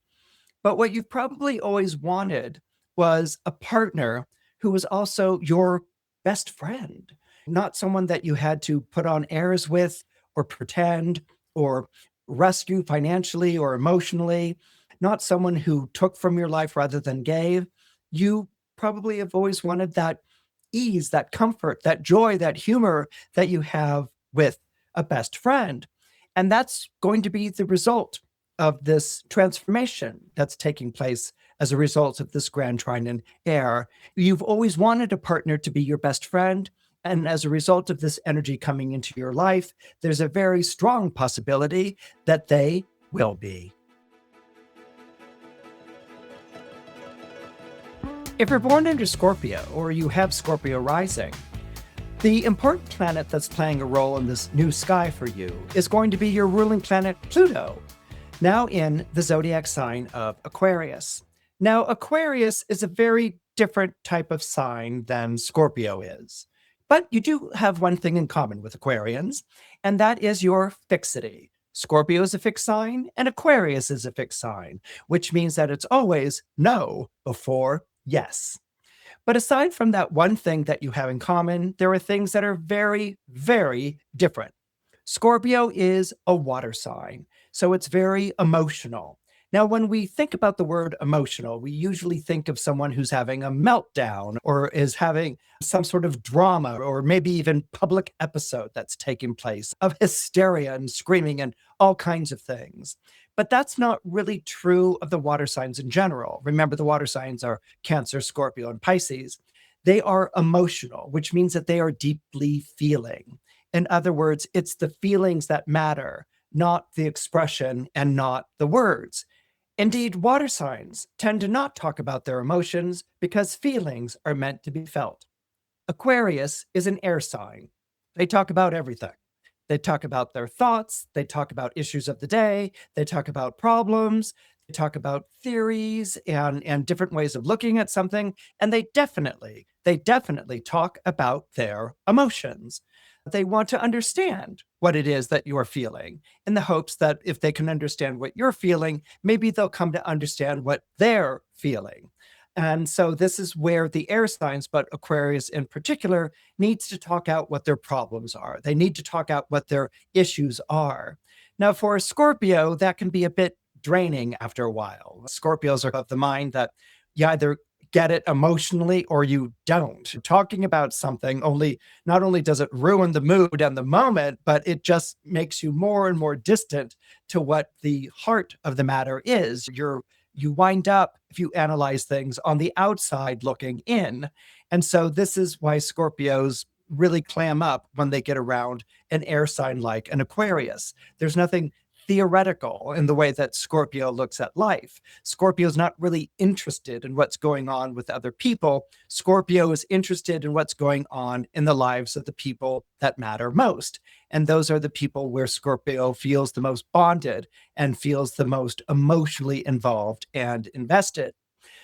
But what you've probably always wanted was a partner who was also your best friend, not someone that you had to put on airs with or pretend or rescue financially or emotionally, not someone who took from your life rather than gave. You probably have always wanted that ease, that comfort, that joy, that humor that you have with a best friend. And that's going to be the result of this transformation that's taking place as a result of this grand trine in air. You've always wanted a partner to be your best friend. And as a result of this energy coming into your life, there's a very strong possibility that they will be. If you're born into Scorpio or you have Scorpio rising, the important planet that's playing a role in this new sky for you is going to be your ruling planet, Pluto, now in the zodiac sign of Aquarius. Now, Aquarius is a very different type of sign than Scorpio is. But you do have one thing in common with Aquarians, and that is your fixity. Scorpio is a fixed sign, and Aquarius is a fixed sign, which means that it's always no before yes. But aside from that one thing that you have in common, there are things that are very, very different. Scorpio is a water sign, so it's very emotional. Now, when we think about the word emotional, we usually think of someone who's having a meltdown or is having some sort of drama or maybe even public episode that's taking place of hysteria and screaming and all kinds of things. But that's not really true of the water signs in general. Remember, the water signs are Cancer, Scorpio, and Pisces. They are emotional, which means that they are deeply feeling. In other words, it's the feelings that matter, not the expression and not the words. Indeed, water signs tend to not talk about their emotions because feelings are meant to be felt. Aquarius is an air sign. They talk about everything. They talk about their thoughts, they talk about issues of the day, they talk about problems, they talk about theories and different ways of looking at something, and they definitely talk about their emotions. They want to understand what it is that you're feeling in the hopes that if they can understand what you're feeling, maybe they'll come to understand what they're feeling. And so this is where the air signs, but Aquarius in particular, needs to talk out what their problems are. They need to talk out what their issues are. Now, for a Scorpio, that can be a bit draining after a while. Scorpios are of the mind that you either get it emotionally or you don't. Talking about something not only does it ruin the mood and the moment, but it just makes you more and more distant to what the heart of the matter is. You wind up, if you analyze things, on the outside looking in. And so this is why Scorpios really clam up when they get around an air sign like an Aquarius. There's nothing theoretical in the way that Scorpio looks at life. Scorpio is not really interested in what's going on with other people. Scorpio is interested in what's going on in the lives of the people that matter most. And those are the people where Scorpio feels the most bonded and feels the most emotionally involved and invested.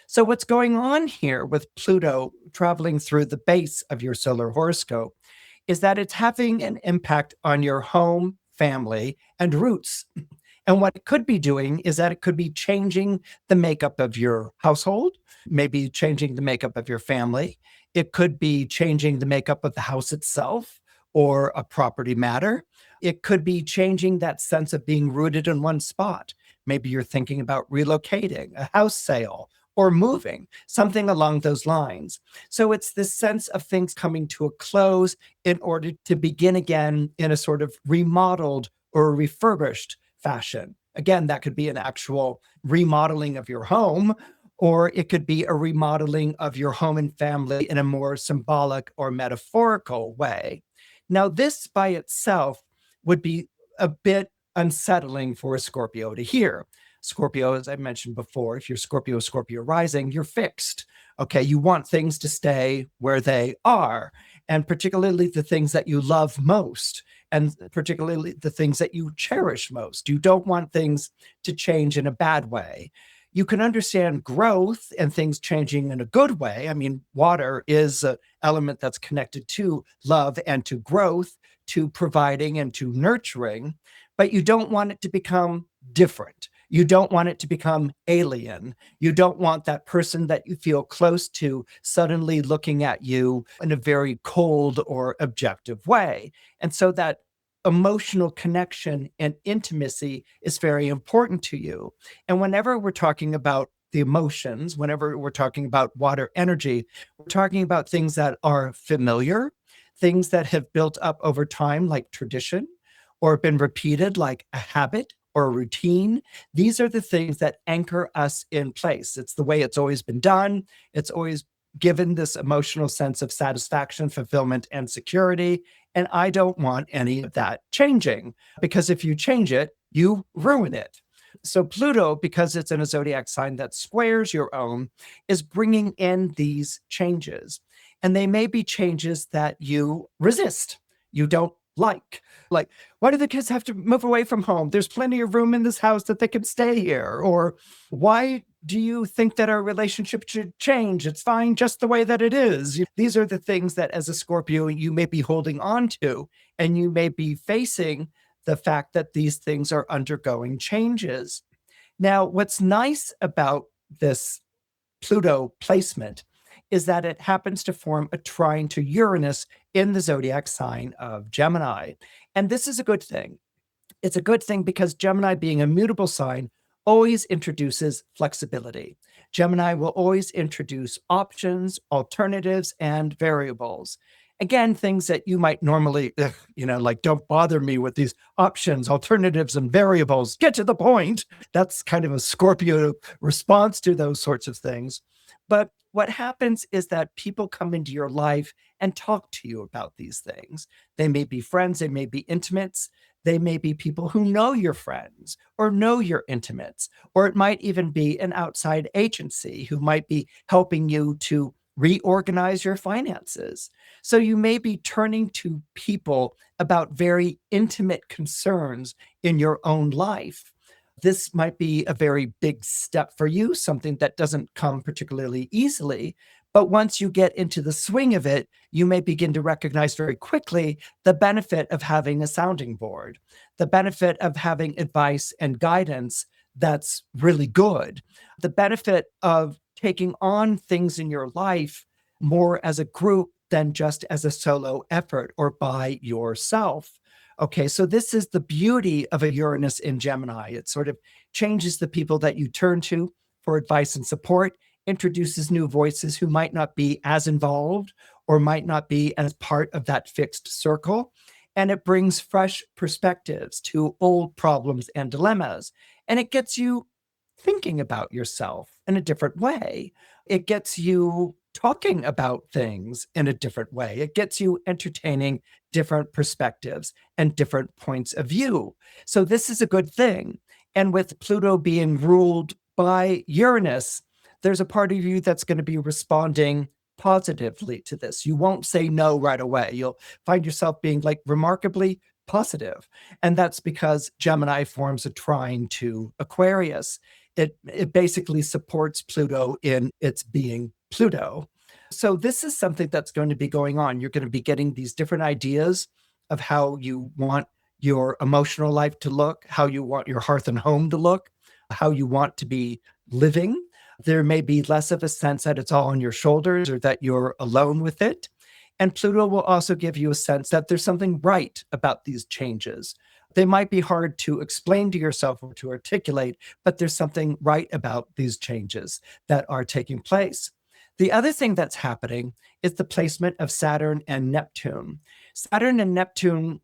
So what's going on here with Pluto traveling through the base of your solar horoscope is that it's having an impact on your home, family, and roots. And what it could be doing is that it could be changing the makeup of your household, maybe changing the makeup of your family. It could be changing the makeup of the house itself or a property matter. It could be changing that sense of being rooted in one spot. Maybe you're thinking about relocating, a house sale, or moving, something along those lines. So it's this sense of things coming to a close in order to begin again in a sort of remodeled or refurbished fashion. Again, that could be an actual remodeling of your home, or it could be a remodeling of your home and family in a more symbolic or metaphorical way. Now, this by itself would be a bit unsettling for a Scorpio to hear. Scorpio, as I mentioned before, if you're Scorpio rising, you're fixed. Okay, you want things to stay where they are, and particularly the things that you love most, and particularly the things that you cherish most. You don't want things to change in a bad way. you can understand growth and things changing in a good way. I mean, water is an element that's connected to love and to growth, to providing and to nurturing, but you don't want it to become different. You don't want it to become alien. You don't want that person that you feel close to suddenly looking at you in a very cold or objective way. And so that emotional connection and intimacy is very important to you. And whenever we're talking about the emotions, whenever we're talking about water energy, we're talking about things that are familiar, things that have built up over time, like tradition, or been repeated, like a habit or a routine. These are the things that anchor us in place. It's the way it's always been done. It's always given this emotional sense of satisfaction, fulfillment, and security. And I don't want any of that changing, because if you change it, you ruin it. So Pluto, because it's in a zodiac sign that squares your own, is bringing in these changes. And they may be changes that you resist, you don't like. Like, why do the kids have to move away from home? There's plenty of room in this house that they can stay here. Or why do you think that our relationship should change? It's fine just the way that it is. These are the things that, as a Scorpio, you may be holding on to, and you may be facing the fact that these things are undergoing changes. Now, what's nice about this Pluto placement is that it happens to form a trine to Uranus in the zodiac sign of Gemini. And this is a good thing. It's a good thing because Gemini, being a mutable sign, always introduces flexibility. Gemini will always introduce options, alternatives, and variables. Again, things that you might normally, like, don't bother me with these options, alternatives, and variables. Get to the point. That's kind of a Scorpio response to those sorts of things. But what happens is that people come into your life and talk to you about these things. They may be friends, they may be intimates, they may be people who know your friends or know your intimates, or it might even be an outside agency who might be helping you to reorganize your finances. So you may be turning to people about very intimate concerns in your own life. This might be a very big step for you, something that doesn't come particularly easily. But once you get into the swing of it, you may begin to recognize very quickly the benefit of having a sounding board, the benefit of having advice and guidance that's really good, the benefit of taking on things in your life more as a group than just as a solo effort or by yourself. Okay, so this is the beauty of a Uranus in Gemini. It sort of changes the people that you turn to for advice and support, introduces new voices who might not be as involved or might not be as part of that fixed circle. And it brings fresh perspectives to old problems and dilemmas. And it gets you thinking about yourself in a different way. It gets you talking about things in a different way. It gets you entertaining different perspectives and different points of view. So this is a good thing. And with Pluto being ruled by Uranus, there's a part of you that's going to be responding positively to this. You won't say no right away. You'll find yourself being like remarkably positive. And that's because Gemini forms a trine to Aquarius. It basically supports Pluto in its being Pluto. So this is something that's going to be going on. You're going to be getting these different ideas of how you want your emotional life to look, how you want your hearth and home to look, how you want to be living. There may be less of a sense that it's all on your shoulders or that you're alone with it. And Pluto will also give you a sense that there's something right about these changes. They might be hard to explain to yourself or to articulate, but there's something right about these changes that are taking place. The other thing that's happening is the placement of Saturn and Neptune. Saturn and Neptune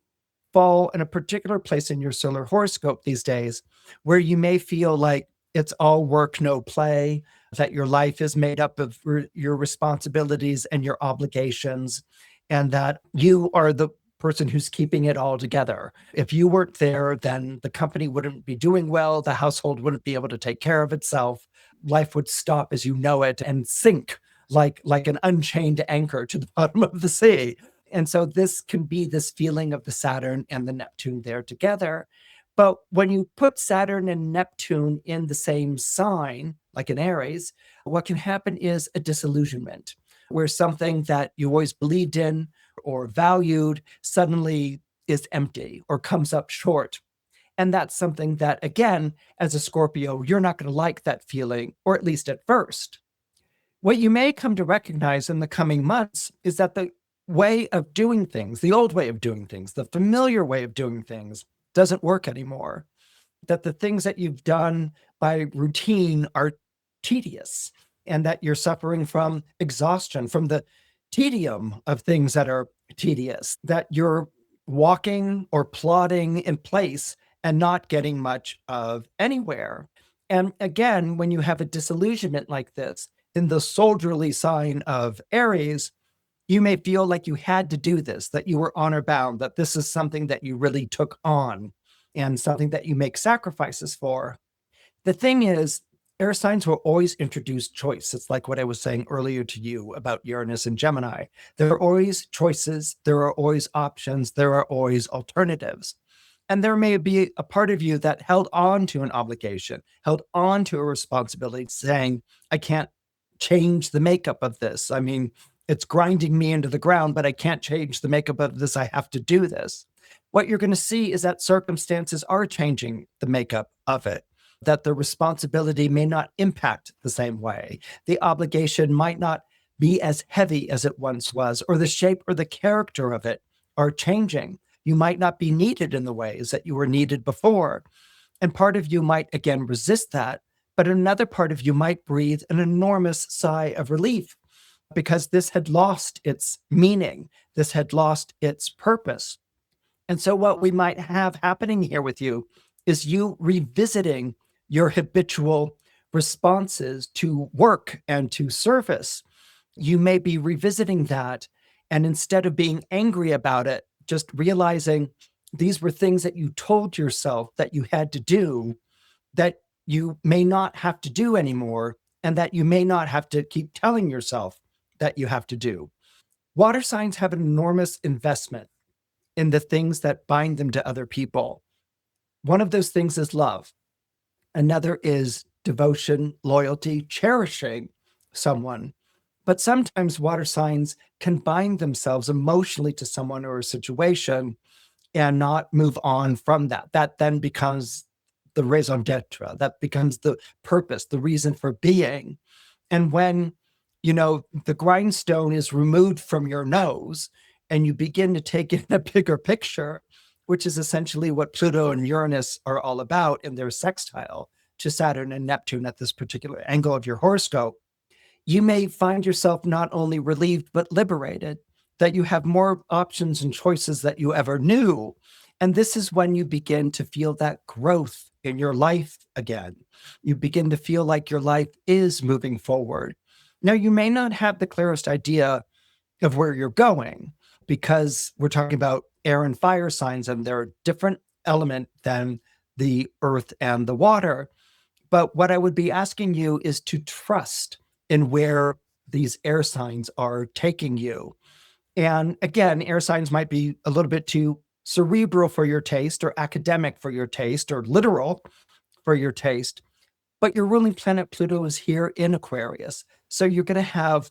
fall in a particular place in your solar horoscope these days where you may feel like it's all work, no play, that your life is made up of your responsibilities and your obligations, and that you are the person who's keeping it all together. If you weren't there, then the company wouldn't be doing well, the household wouldn't be able to take care of itself, life would stop as you know it and sink like an unchained anchor to the bottom of the sea. And so this can be this feeling of the Saturn and the Neptune there together. But when you put Saturn and Neptune in the same sign, like in Aries, what can happen is a disillusionment, where something that you always believed in or valued suddenly is empty or comes up short. And that's something that, again, as a Scorpio, you're not going to like that feeling, or at least at first. What you may come to recognize in the coming months is that the way of doing things, the old way of doing things, the familiar way of doing things, doesn't work anymore. That the things that you've done by routine are tedious, and that you're suffering from exhaustion, from the tedium of things that are tedious, that you're walking or plodding in place and not getting much of anywhere. And again, when you have a disillusionment like this, in the soldierly sign of Aries, you may feel like you had to do this, that you were honor bound, that this is something that you really took on and something that you make sacrifices for. The thing is, air signs will always introduce choice. It's like what I was saying earlier to you about Uranus and Gemini. There are always choices, there are always options, there are always alternatives. And there may be a part of you that held on to an obligation, held on to a responsibility, saying, I can't change the makeup of this. I mean, it's grinding me into the ground, but I can't change the makeup of this. I have to do this. What you're going to see is that circumstances are changing the makeup of it, that the responsibility may not impact the same way. The obligation might not be as heavy as it once was, or the shape or the character of it are changing. You might not be needed in the ways that you were needed before. And part of you might, again, resist that, but another part of you might breathe an enormous sigh of relief because this had lost its meaning. This had lost its purpose. And so what we might have happening here with you is you revisiting your habitual responses to work and to service. You may be revisiting that, and instead of being angry about it, just realizing these were things that you told yourself that you had to do, that you may not have to do anymore, and that you may not have to keep telling yourself that you have to do. Water signs have an enormous investment in the things that bind them to other people. One of those things is love. Another is devotion, loyalty, cherishing someone. But sometimes water signs can bind themselves emotionally to someone or a situation and not move on from that. That then becomes the raison d'etre. That becomes the purpose, the reason for being. And when, the grindstone is removed from your nose and you begin to take in a bigger picture, which is essentially what Pluto and Uranus are all about in their sextile to Saturn and Neptune at this particular angle of your horoscope, you may find yourself not only relieved, but liberated, that you have more options and choices that you ever knew. And this is when you begin to feel that growth in your life again. You begin to feel like your life is moving forward. Now, you may not have the clearest idea of where you're going because we're talking about air and fire signs, and they're a different element than the earth and the water. But what I would be asking you is to trust in where these air signs are taking you. And again, air signs might be a little bit too cerebral for your taste, or academic for your taste, or literal for your taste. But your ruling planet Pluto is here in Aquarius. So you're going to have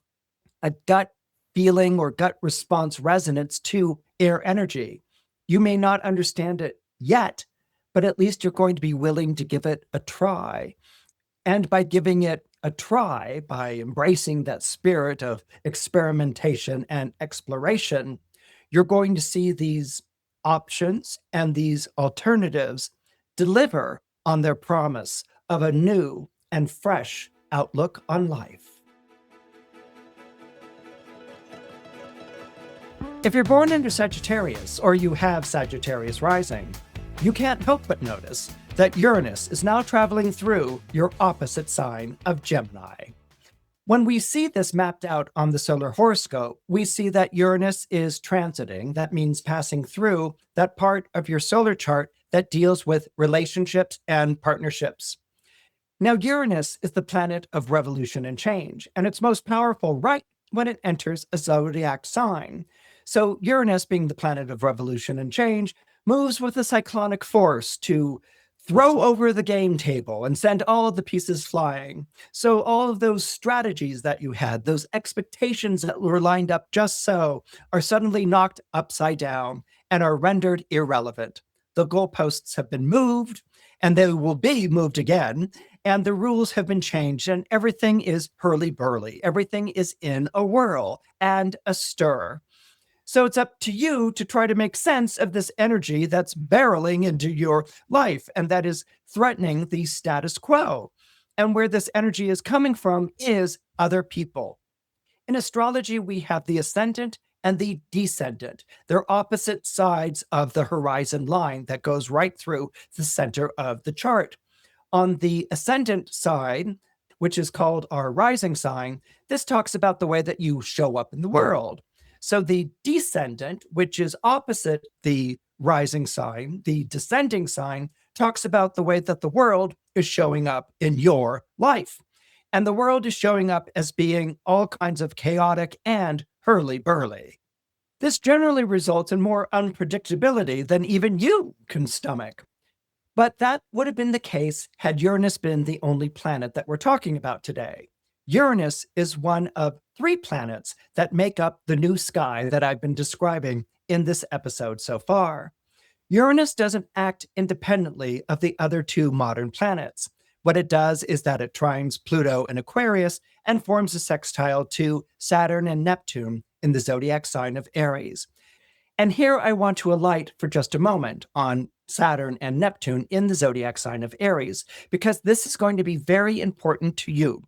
a gut feeling or gut response resonance to air energy. You may not understand it yet, but at least you're going to be willing to give it a try. And by giving it a try, by embracing that spirit of experimentation and exploration, you're going to see these options and these alternatives deliver on their promise of a new and fresh outlook on life. If you're born under Sagittarius, or you have Sagittarius rising, you can't help but notice that Uranus is now traveling through your opposite sign of Gemini. When we see this mapped out on the solar horoscope, we see that Uranus is transiting, that means passing through that part of your solar chart that deals with relationships and partnerships. Now, Uranus is the planet of revolution and change, and it's most powerful right when it enters a zodiac sign. So Uranus, being the planet of revolution and change, moves with a cyclonic force to throw over the game table and send all of the pieces flying. So all of those strategies that you had, those expectations that were lined up just so, are suddenly knocked upside down and are rendered irrelevant. The goalposts have been moved, and they will be moved again, and the rules have been changed, and everything is hurly-burly. Everything is in a whirl and a stir. So it's up to you to try to make sense of this energy that's barreling into your life and that is threatening the status quo. And where this energy is coming from is other people. In astrology, we have the ascendant and the descendant. They're opposite sides of the horizon line that goes right through the center of the chart. On the ascendant side, which is called our rising sign, this talks about the way that you show up in the world. So the descendant, which is opposite the rising sign, the descending sign, talks about the way that the world is showing up in your life. And the world is showing up as being all kinds of chaotic and hurly-burly. This generally results in more unpredictability than even you can stomach. But that would have been the case had Uranus been the only planet that we're talking about today. Uranus is one of 3 planets that make up the new sky that I've been describing in this episode so far. Uranus doesn't act independently of the other 2 modern planets. What it does is that it trines Pluto and Aquarius and forms a sextile to Saturn and Neptune in the zodiac sign of Aries. And here I want to alight for just a moment on Saturn and Neptune in the zodiac sign of Aries, because this is going to be very important to you.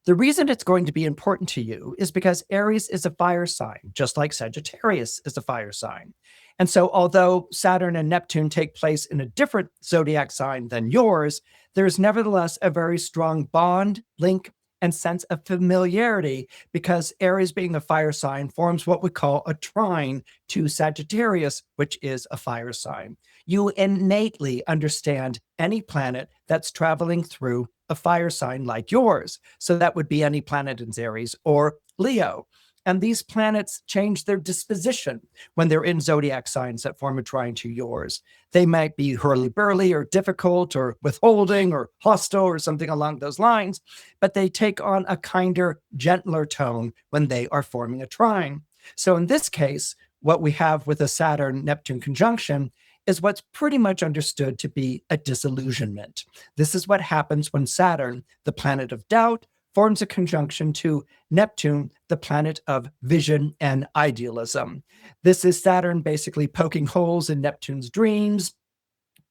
The reason it's going to be important to you is because Aries is a fire sign, just like Sagittarius is a fire sign. And so although Saturn and Neptune take place in a different zodiac sign than yours, there is nevertheless a very strong bond, link, and sense of familiarity because Aries, being a fire sign, forms what we call a trine to Sagittarius, which is a fire sign. You innately understand any planet that's traveling through a fire sign like yours. So that would be any planet in Aries or Leo. And these planets change their disposition when they're in zodiac signs that form a trine to yours. They might be hurly-burly or difficult or withholding or hostile or something along those lines, but they take on a kinder, gentler tone when they are forming a trine. So in this case, what we have with a Saturn-Neptune conjunction is what's pretty much understood to be a disillusionment. This is what happens when Saturn, the planet of doubt, forms a conjunction to Neptune, the planet of vision and idealism. This is Saturn basically poking holes in Neptune's dreams,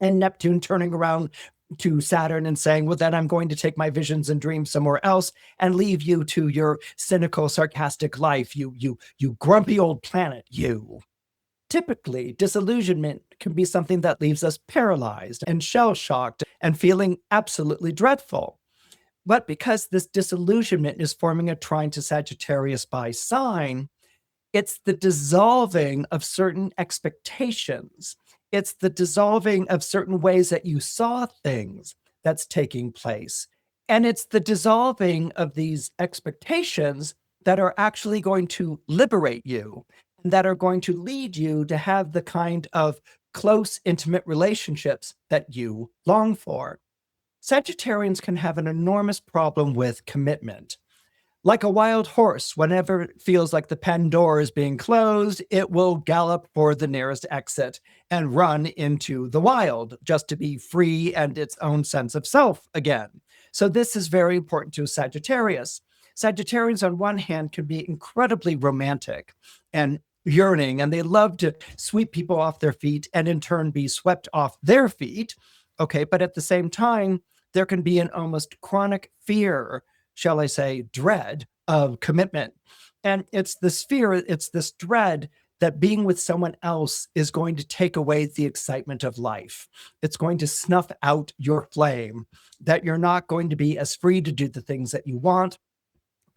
and Neptune turning around to Saturn and saying, well, then I'm going to take my visions and dreams somewhere else and leave you to your cynical, sarcastic life, you grumpy old planet, you. Typically, disillusionment can be something that leaves us paralyzed and shell-shocked and feeling absolutely dreadful. But because this disillusionment is forming a trine to Sagittarius by sign, it's the dissolving of certain expectations. It's the dissolving of certain ways that you saw things that's taking place. And it's the dissolving of these expectations that are actually going to liberate you, and that are going to lead you to have the kind of close, intimate relationships that you long for. Sagittarians can have an enormous problem with commitment. Like a wild horse, whenever it feels like the pen door is being closed, it will gallop for the nearest exit and run into the wild just to be free and its own sense of self again. So this is very important to Sagittarius. Sagittarians, on one hand, can be incredibly romantic and yearning, and they love to sweep people off their feet and in turn be swept off their feet. Okay, but at the same time, there can be an almost chronic fear, shall I say, dread of commitment. And it's this fear, it's this dread that being with someone else is going to take away the excitement of life. It's going to snuff out your flame, that you're not going to be as free to do the things that you want,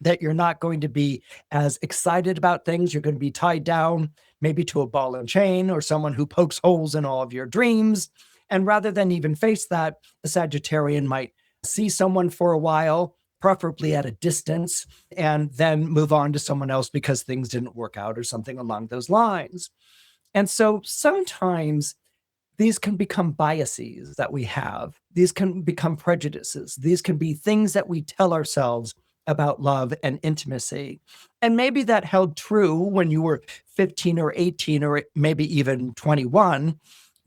that you're not going to be as excited about things. You're going to be tied down maybe to a ball and chain or someone who pokes holes in all of your dreams. And rather than even face that, a Sagittarian might see someone for a while, preferably at a distance, and then move on to someone else because things didn't work out or something along those lines. And so sometimes these can become biases that we have. These can become prejudices. These can be things that we tell ourselves about love and intimacy. And maybe that held true when you were 15 or 18 or maybe even 21,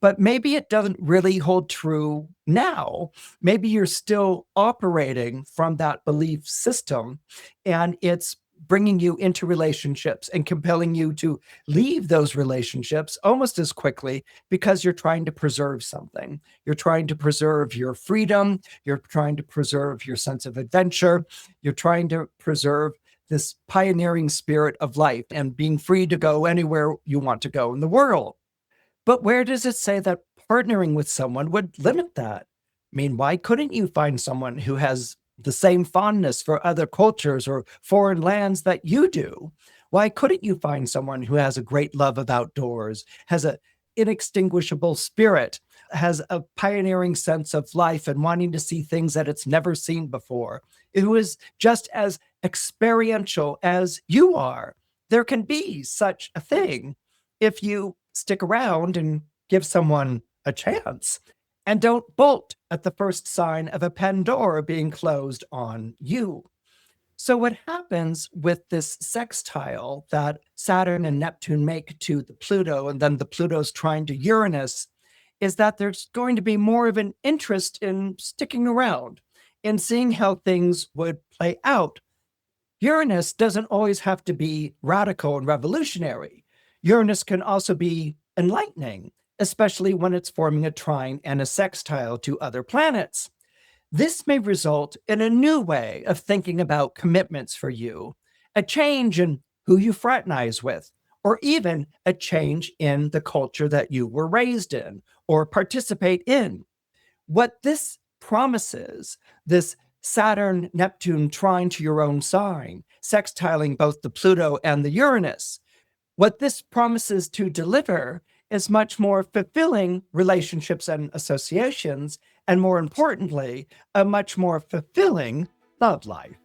but maybe it doesn't really hold true now. Maybe you're still operating from that belief system, and it's bringing you into relationships and compelling you to leave those relationships almost as quickly because you're trying to preserve something. You're trying to preserve your freedom. You're trying to preserve your sense of adventure. You're trying to preserve this pioneering spirit of life and being free to go anywhere you want to go in the world. But where does it say that partnering with someone would limit that? I mean, why couldn't you find someone who has the same fondness for other cultures or foreign lands that you do? Why couldn't you find someone who has a great love of outdoors, has an inextinguishable spirit, has a pioneering sense of life and wanting to see things that it's never seen before, who is just as experiential as you are? There can be such a thing if you stick around and give someone a chance and don't bolt at the first sign of a pen door being closed on you. So, what happens with this sextile that Saturn and Neptune make to the Pluto, and then the Pluto's trine to Uranus, is that there's going to be more of an interest in sticking around and seeing how things would play out. Uranus doesn't always have to be radical and revolutionary. Uranus can also be enlightening, especially when it's forming a trine and a sextile to other planets. This may result in a new way of thinking about commitments for you, a change in who you fraternize with, or even a change in the culture that you were raised in or participate in. What this promises, this Saturn Neptune trine to your own sign, sextiling both the Pluto and the Uranus, what this promises to deliver is much more fulfilling relationships and associations, and more importantly, a much more fulfilling love life.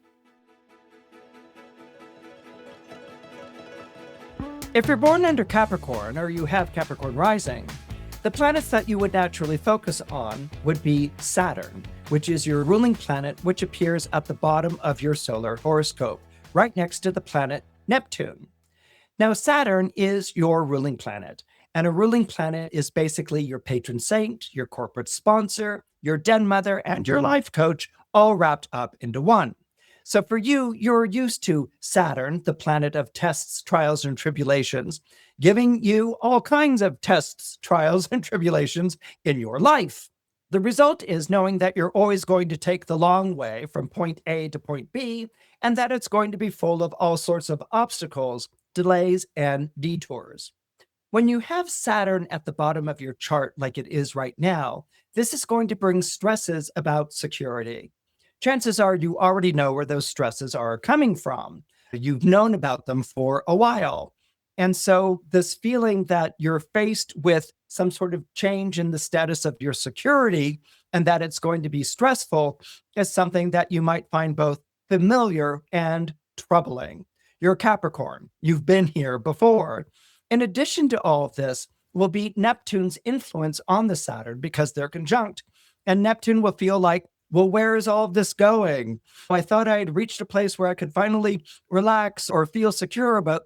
If you're born under Capricorn or you have Capricorn rising, the planets that you would naturally focus on would be Saturn, which is your ruling planet, which appears at the bottom of your solar horoscope, right next to the planet Neptune. Now, Saturn is your ruling planet, and a ruling planet is basically your patron saint, your corporate sponsor, your den mother, and your life coach, all wrapped up into one. So for you, you're used to Saturn, the planet of tests, trials, and tribulations, giving you all kinds of tests, trials, and tribulations in your life. The result is knowing that you're always going to take the long way from point A to point B, and that it's going to be full of all sorts of obstacles, delays, and detours. When you have Saturn at the bottom of your chart like it is right now, this is going to bring stresses about security. Chances are you already know where those stresses are coming from. You've known about them for a while. And so this feeling that you're faced with some sort of change in the status of your security and that it's going to be stressful is something that you might find both familiar and troubling. You're a Capricorn. You've been here before. In addition to all of this will be Neptune's influence on the Saturn because they're conjunct. And Neptune will feel like, well, where is all of this going? I thought I had reached a place where I could finally relax or feel secure, but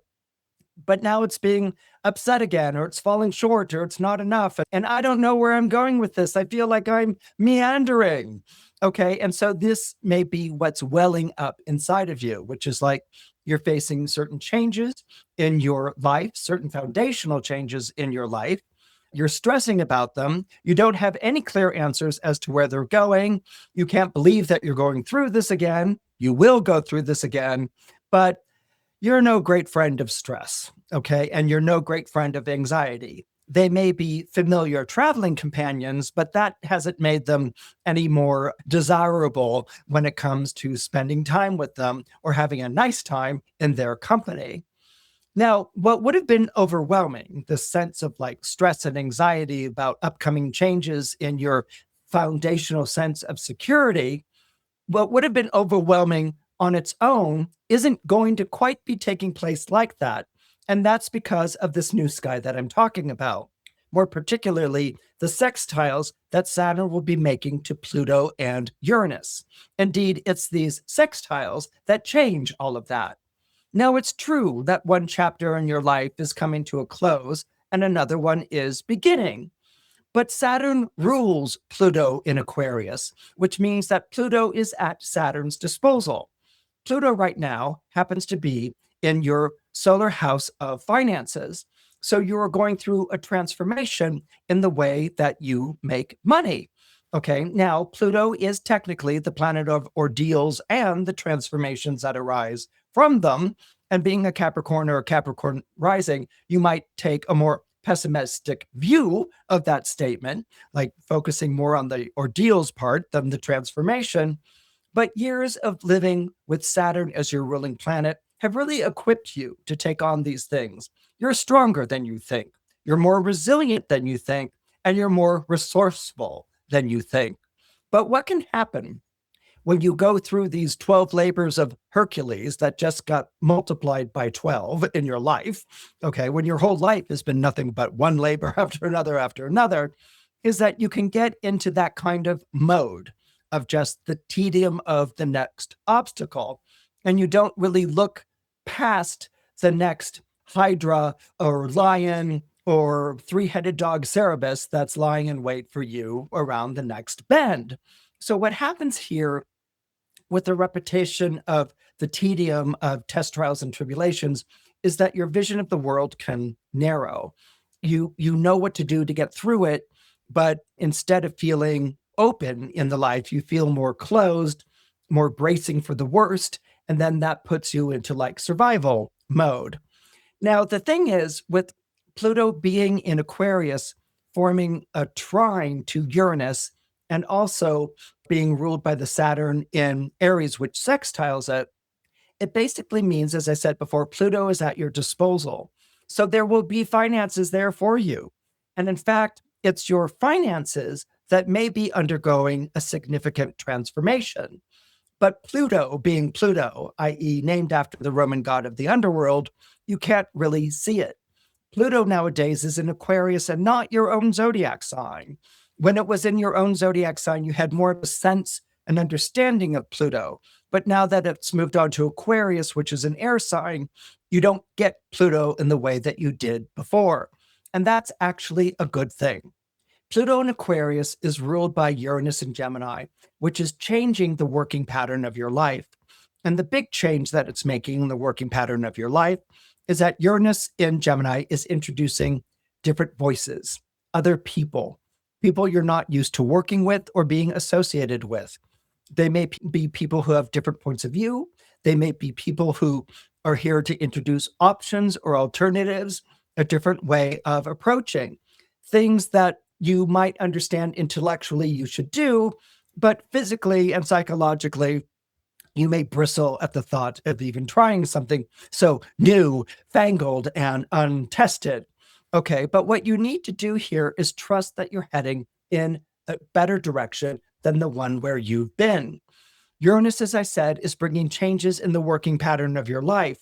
now it's being upset again, or it's falling short, or it's not enough. And I don't know where I'm going with this. I feel like I'm meandering. Okay. And so this may be what's welling up inside of you, which is like you're facing certain changes in your life, certain foundational changes in your life. You're stressing about them. You don't have any clear answers as to where they're going. You can't believe that you're going through this again. You will go through this again, but you're no great friend of stress, okay? And you're no great friend of anxiety. They may be familiar traveling companions, but that hasn't made them any more desirable when it comes to spending time with them or having a nice time in their company. Now, what would have been overwhelming, the sense of like stress and anxiety about upcoming changes in your foundational sense of security, what would have been overwhelming on its own isn't going to quite be taking place like that. And that's because of this new sky that I'm talking about. more particularly the sextiles that Saturn will be making to Pluto and Uranus. Indeed, it's these sextiles that change all of that. Now, it's true that one chapter in your life is coming to a close and another one is beginning. But Saturn rules Pluto in Aquarius, which means that Pluto is at Saturn's disposal. Pluto right now happens to be in your solar house of finances. So you are going through a transformation in the way that you make money. Okay, now Pluto is technically the planet of ordeals and the transformations that arise from them. And being a Capricorn or a Capricorn rising, you might take a more pessimistic view of that statement, like focusing more on the ordeals part than the transformation. But years of living with Saturn as your ruling planet have really equipped you to take on these things. You're stronger than you think, you're more resilient than you think, and you're more resourceful than you think. But what can happen when you go through these 12 labors of Hercules that just got multiplied by 12 in your life, okay, when your whole life has been nothing but one labor after another, is that you can get into that kind of mode of just the tedium of the next obstacle. And you don't really look past the next Hydra or lion or three-headed dog Cerberus that's lying in wait for you around the next bend. So what happens here with the repetition of the tedium of test trials and tribulations is that your vision of the world can narrow. You know what to do to get through it, but instead of feeling open in the life, you feel more closed, more bracing for the worst, and then that puts you into like survival mode. Now, the thing is, with Pluto being in Aquarius, forming a trine to Uranus, and also being ruled by the Saturn in Aries, which sextiles it, it basically means, as I said before, Pluto is at your disposal. So there will be finances there for you. And in fact, it's your finances that may be undergoing a significant transformation. But Pluto, being Pluto, i.e., named after the Roman god of the underworld, you can't really see it. Pluto nowadays is in Aquarius and not your own zodiac sign. When it was in your own zodiac sign, you had more of a sense and understanding of Pluto. But now that it's moved on to Aquarius, which is an air sign, you don't get Pluto in the way that you did before. And that's actually a good thing. Pluto in Aquarius is ruled by Uranus in Gemini, which is changing the working pattern of your life. And the big change that it's making in the working pattern of your life is that Uranus in Gemini is introducing different voices, other people, people you're not used to working with or being associated with. They may be people who have different points of view. They may be people who are here to introduce options or alternatives, a different way of approaching things that you might understand intellectually you should do, but physically and psychologically, you may bristle at the thought of even trying something so new, fangled, and untested. Okay, but what you need to do here is trust that you're heading in a better direction than the one where you've been. Uranus, as I said, is bringing changes in the working pattern of your life.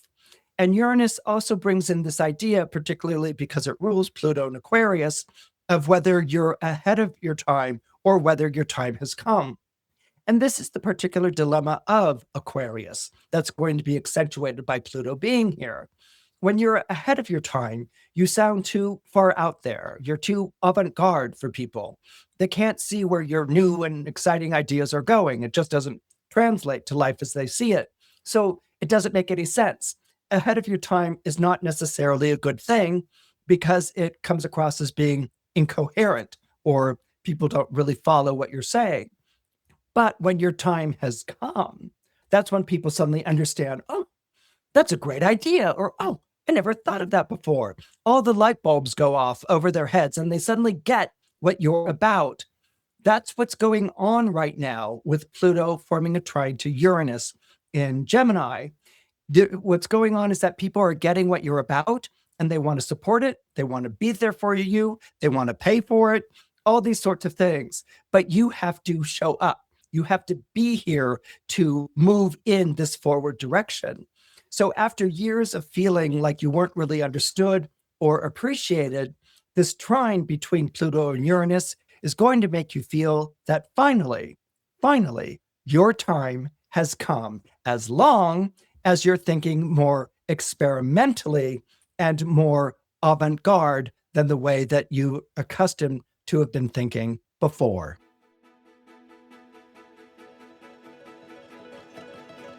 And Uranus also brings in this idea, particularly because it rules Pluto and Aquarius, of whether you're ahead of your time or whether your time has come. And this is the particular dilemma of Aquarius that's going to be accentuated by Pluto being here. When you're ahead of your time, you sound too far out there. You're too avant-garde for people. They can't see where your new and exciting ideas are going. It just doesn't translate to life as they see it. So it doesn't make any sense. Ahead of your time is not necessarily a good thing because it comes across as being incoherent or people don't really follow what you're saying. But when your time has come, that's when people suddenly understand, oh, that's a great idea. Or, oh, I never thought of that before. All the light bulbs go off over their heads and they suddenly get what you're about. That's what's going on right now with Pluto forming a trine to Uranus in Gemini. What's going on is that people are getting what you're about and they want to support it. They want to be there for you. They want to pay for it, all these sorts of things. But you have to show up. You have to be here to move in this forward direction. So after years of feeling like you weren't really understood or appreciated, This trine between Pluto and Uranus is going to make you feel that finally, your time has come, as long as you're thinking more experimentally and more avant-garde than the way that you accustomed to have been thinking before.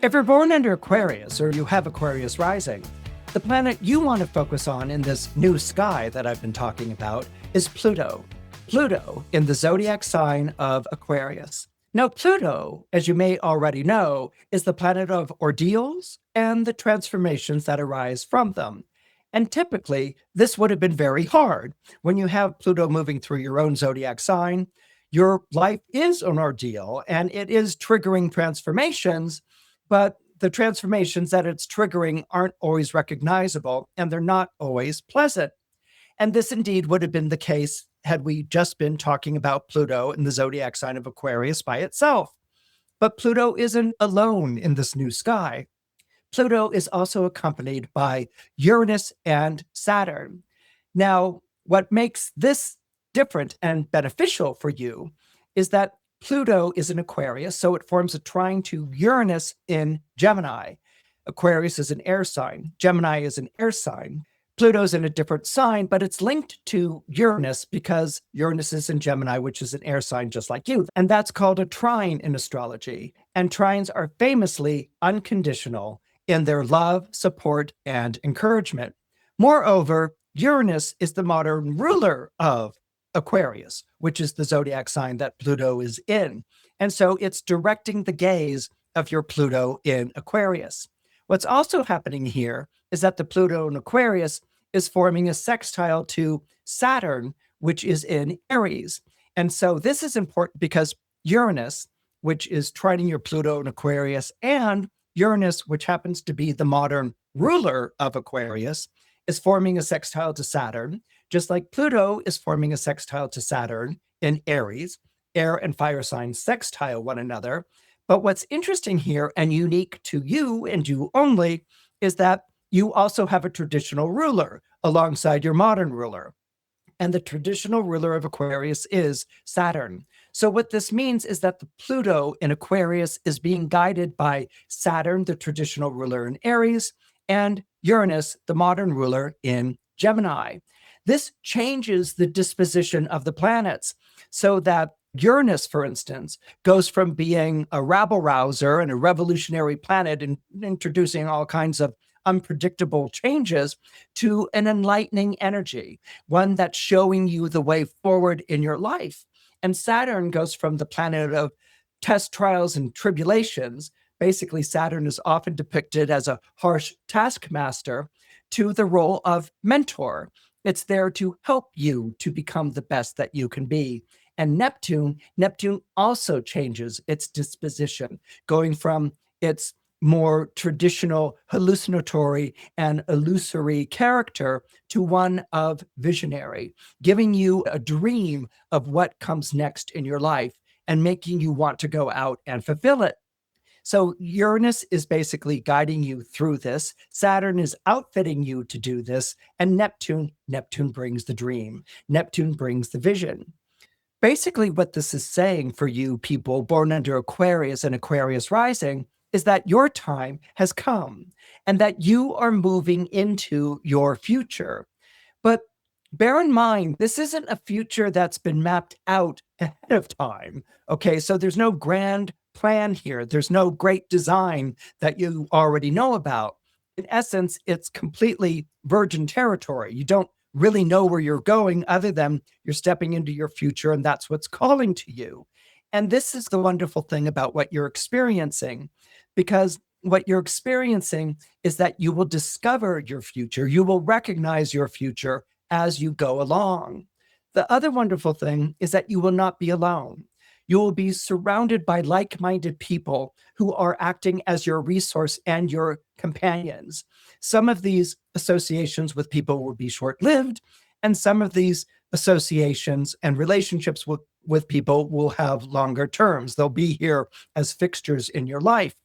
If you're born under Aquarius or you have Aquarius rising, the planet you want to focus on in this new sky that I've been talking about is Pluto. Pluto in the zodiac sign of Aquarius. Now, Pluto, as you may already know, is the planet of ordeals and the transformations that arise from them. And typically, this would have been very hard. When you have Pluto moving through your own zodiac sign, your life is an ordeal and it is triggering transformations, but the transformations that it's triggering aren't always recognizable and they're not always pleasant. And this indeed would have been the case had we just been talking about Pluto in the zodiac sign of Aquarius by itself. But Pluto isn't alone in this new sky. Pluto is also accompanied by Uranus and Saturn. Now, what makes this different and beneficial for you is that Pluto is in Aquarius, so it forms a trine to Uranus in Gemini. Aquarius is an air sign. Gemini is an air sign. Pluto's in a different sign, but it's linked to Uranus because Uranus is in Gemini, which is an air sign just like you. And that's called a trine in astrology. And trines are famously unconditional in their love, support, and encouragement. Moreover, Uranus is the modern ruler of Aquarius, which is the zodiac sign that Pluto is in. And so it's directing the gaze of your Pluto in Aquarius. What's also happening here is that the Pluto in Aquarius is forming a sextile to Saturn, which is in Aries. And so this is important because Uranus, which is trining your Pluto in Aquarius, and Uranus, which happens to be the modern ruler of Aquarius, is forming a sextile to Saturn, just like Pluto is forming a sextile to Saturn in Aries. Air and fire signs sextile one another. But what's interesting here and unique to you and you only is that you also have a traditional ruler alongside your modern ruler. And the traditional ruler of Aquarius is Saturn. So what this means is that the Pluto in Aquarius is being guided by Saturn, the traditional ruler in Aries, and Uranus, the modern ruler in Gemini. This changes the disposition of the planets so that Uranus, for instance, goes from being a rabble-rouser and a revolutionary planet and introducing all kinds of unpredictable changes to an enlightening energy, one that's showing you the way forward in your life. And Saturn goes from the planet of test trials and tribulations. Basically, Saturn is often depicted as a harsh taskmaster to the role of mentor. It's there to help you to become the best that you can be. And Neptune also changes its disposition, going from its more traditional hallucinatory and illusory character to one of visionary, giving you a dream of what comes next in your life and making you want to go out and fulfill it. So Uranus is basically guiding you through this. Saturn is outfitting you to do this. And Neptune brings the dream. Neptune brings the vision. Basically, what this is saying for you people born under Aquarius and Aquarius rising is that your time has come and that you are moving into your future. But bear in mind, this isn't a future that's been mapped out ahead of time. Okay, so there's no grand plan here. There's no great design that you already know about. In essence, it's completely virgin territory. You don't really know where you're going other than you're stepping into your future and that's what's calling to you. And this is the wonderful thing about what you're experiencing, because what you're experiencing is that you will discover your future. You will recognize your future as you go along. The other wonderful thing is that you will not be alone. You will be surrounded by like-minded people who are acting as your resource and your companions. Some of these associations with people will be short-lived, and some of these associations and relationships with people will have longer terms. They'll be here as fixtures in your life.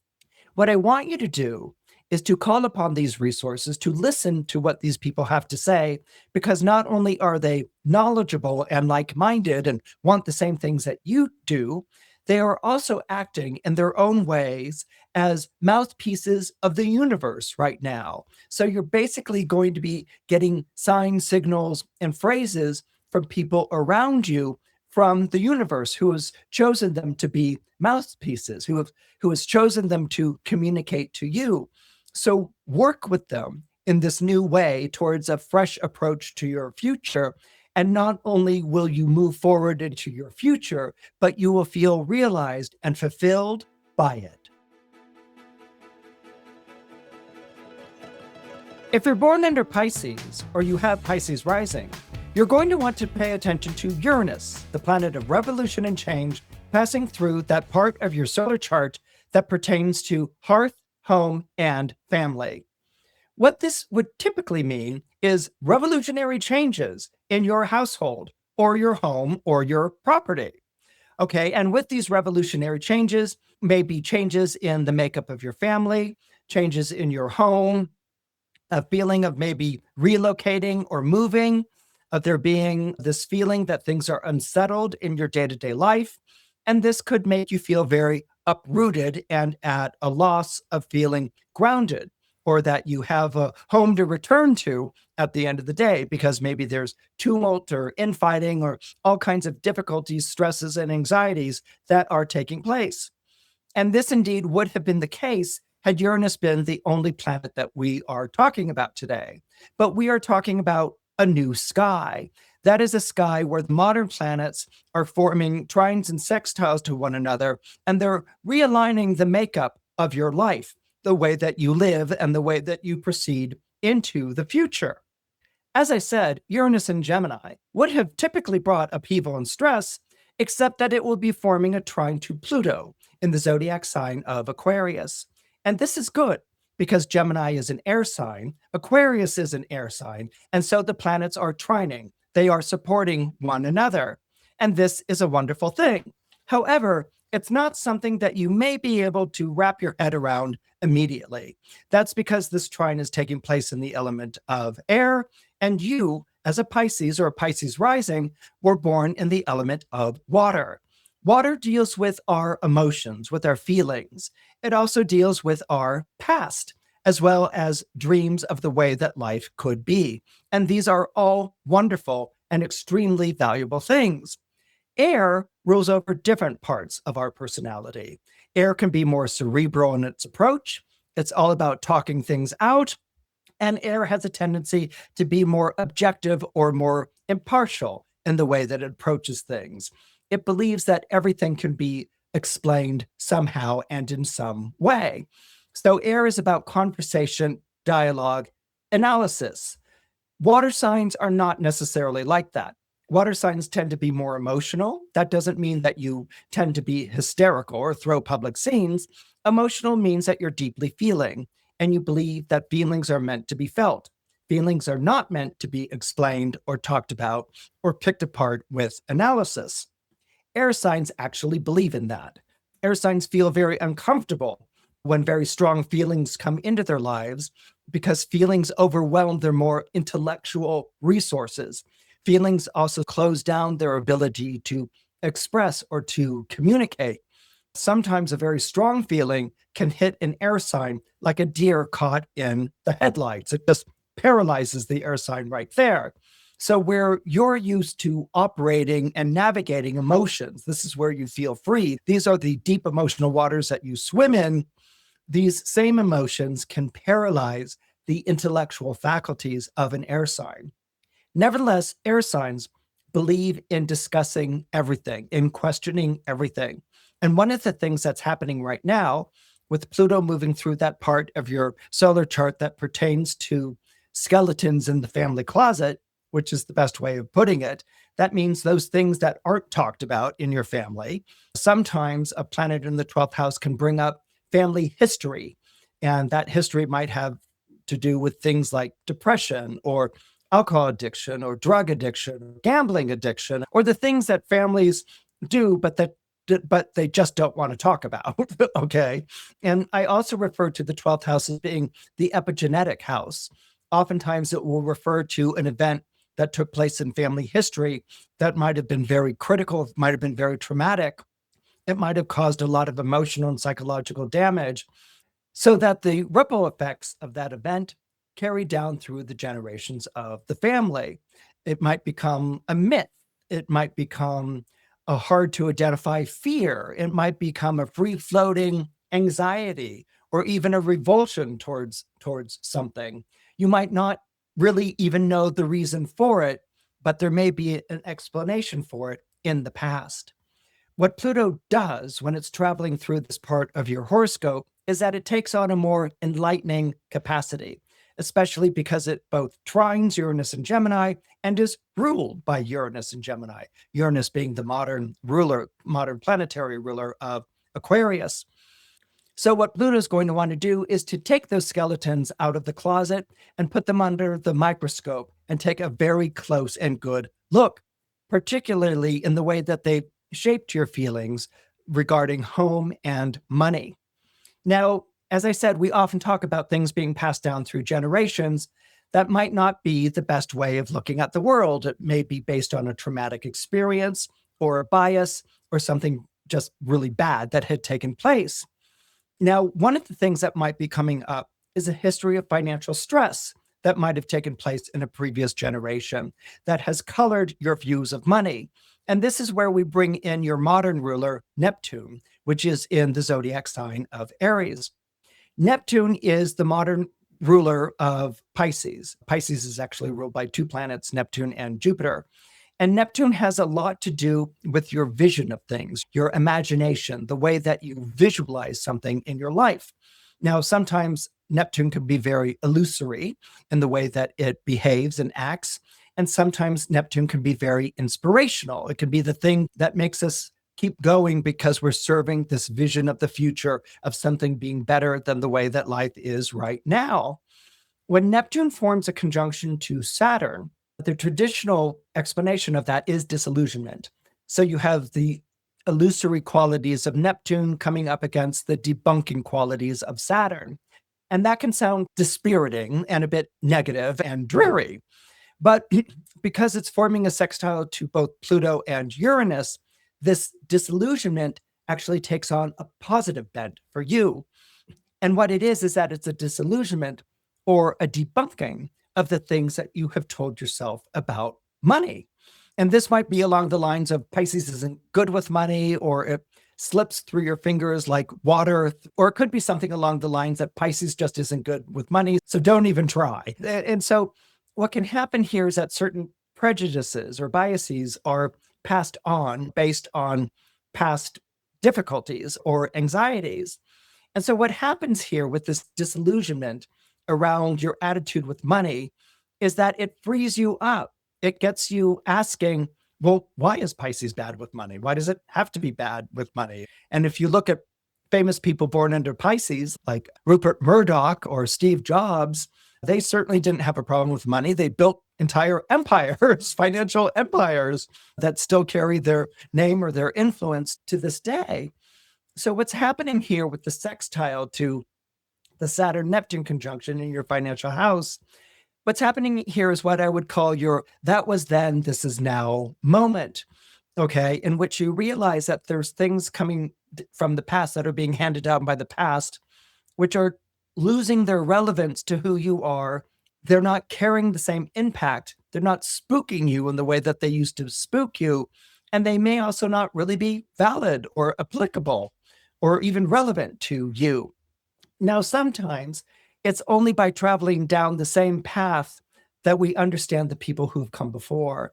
What I want you to do is to call upon these resources, to listen to what these people have to say, because not only are they knowledgeable and like-minded and want the same things that you do, they are also acting in their own ways as mouthpieces of the universe right now. So you're basically going to be getting signs, signals, and phrases from people around you from the universe who has chosen them to be mouthpieces, who has chosen them to communicate to you. So work with them in this new way towards a fresh approach to your future. And not only will you move forward into your future, but you will feel realized and fulfilled by it. If you're born under Pisces or you have Pisces rising, you're going to want to pay attention to Uranus, the planet of revolution and change, passing through that part of your solar chart that pertains to hearth, home, and family. What this would typically mean is revolutionary changes in your household or your home or your property. Okay, and with these revolutionary changes, maybe changes in the makeup of your family, changes in your home, a feeling of maybe relocating or moving, of there being this feeling that things are unsettled in your day-to-day life. And this could make you feel very uprooted and at a loss of feeling grounded, or that you have a home to return to at the end of the day, because maybe there's tumult or infighting or all kinds of difficulties, stresses, and anxieties that are taking place. And this indeed would have been the case had Uranus been the only planet that we are talking about today. But we are talking about a new sky. That is a sky where the modern planets are forming trines and sextiles to one another, and they're realigning the makeup of your life, the way that you live and the way that you proceed into the future. As I said, Uranus in Gemini would have typically brought upheaval and stress, except that it will be forming a trine to Pluto in the zodiac sign of Aquarius. And this is good because Gemini is an air sign, Aquarius is an air sign, and so the planets are trining. They are supporting one another. And this is a wonderful thing. However, it's not something that you may be able to wrap your head around immediately. That's because this trine is taking place in the element of air, and you, as a Pisces or a Pisces rising, were born in the element of water. Water deals with our emotions, with our feelings. It also deals with our past, as well as dreams of the way that life could be. And these are all wonderful and extremely valuable things. Air rules over different parts of our personality. Air can be more cerebral in its approach. It's all about talking things out. And air has a tendency to be more objective or more impartial in the way that it approaches things. It believes that everything can be explained somehow and in some way. So air is about conversation, dialogue, analysis. Water signs are not necessarily like that. Water signs tend to be more emotional. That doesn't mean that you tend to be hysterical or throw public scenes. Emotional means that you're deeply feeling, and you believe that feelings are meant to be felt. Feelings are not meant to be explained or talked about or picked apart with analysis. Air signs actually believe in that. Air signs feel very uncomfortable when very strong feelings come into their lives because feelings overwhelm their more intellectual resources. Feelings also close down their ability to express or to communicate. Sometimes a very strong feeling can hit an air sign like a deer caught in the headlights. It just paralyzes the air sign right there. So where you're used to operating and navigating emotions, this is where you feel free. These are the deep emotional waters that you swim in. These same emotions can paralyze the intellectual faculties of an air sign. Nevertheless, air signs believe in discussing everything, in questioning everything. And one of the things that's happening right now with Pluto moving through that part of your solar chart that pertains to skeletons in the family closet, which is the best way of putting it, that means those things that aren't talked about in your family. Sometimes a planet in the 12th house can bring up family history, and that history might have to do with things like depression or alcohol addiction or drug addiction, gambling addiction, or the things that families do, but that but they just don't want to talk about. Okay. And I also refer to the 12th house as being the epigenetic house. Oftentimes it will refer to an event that took place in family history that might have been very critical, might have been very traumatic. It might have caused a lot of emotional and psychological damage, so that the ripple effects of that event carry down through the generations of the family. It might become a myth. It might become a hard to identify fear. It might become a free floating anxiety or even a revulsion towards something. You might not really even know the reason for it, but there may be an explanation for it in the past. What Pluto does when it's traveling through this part of your horoscope is that it takes on a more enlightening capacity, especially because it both trines Uranus and Gemini and is ruled by Uranus and Gemini, Uranus being the modern planetary ruler of Aquarius. So what Pluto is going to want to do is to take those skeletons out of the closet and put them under the microscope and take a very close and good look, particularly in the way that they shaped your feelings regarding home and money. Now, as I said, we often talk about things being passed down through generations. That might not be the best way of looking at the world. It may be based on a traumatic experience or a bias or something just really bad that had taken place. Now, one of the things that might be coming up is a history of financial stress that might have taken place in a previous generation that has colored your views of money. And this is where we bring in your modern ruler, Neptune, which is in the zodiac sign of Aries. Neptune is the modern ruler of Pisces. Pisces is actually ruled by two planets, Neptune and Jupiter. And Neptune has a lot to do with your vision of things, your imagination, the way that you visualize something in your life. Now, sometimes Neptune can be very illusory in the way that it behaves and acts. And sometimes Neptune can be very inspirational. It can be the thing that makes us keep going because we're serving this vision of the future of something being better than the way that life is right now. When Neptune forms a conjunction to Saturn, the traditional explanation of that is disillusionment. So you have the illusory qualities of Neptune coming up against the debunking qualities of Saturn. And that can sound dispiriting and a bit negative and dreary. But because it's forming a sextile to both Pluto and Uranus, this disillusionment actually takes on a positive bent for you. And what it is that it's a disillusionment or a debunking of the things that you have told yourself about money. And this might be along the lines of Pisces isn't good with money, or it slips through your fingers like water, or it could be something along the lines that Pisces just isn't good with money, so don't even try. And so what can happen here is that certain prejudices or biases are passed on based on past difficulties or anxieties. And so what happens here with this disillusionment around your attitude with money is that it frees you up. It gets you asking, well, why is Pisces bad with money? Why does it have to be bad with money? And if you look at famous people born under Pisces, like Rupert Murdoch or Steve Jobs, they certainly didn't have a problem with money. They built entire empires, financial empires that still carry their name or their influence to this day. So what's happening here with the sextile to the Saturn-Neptune conjunction in your financial house, what's happening here is what I would call your that was then, this is now moment, okay, in which you realize that there's things coming from the past that are being handed down by the past, which are losing their relevance to who you are. They're not carrying the same impact. They're not spooking you in the way that they used to spook you. And they may also not really be valid or applicable or even relevant to you. Now, sometimes it's only by traveling down the same path that we understand the people who've come before.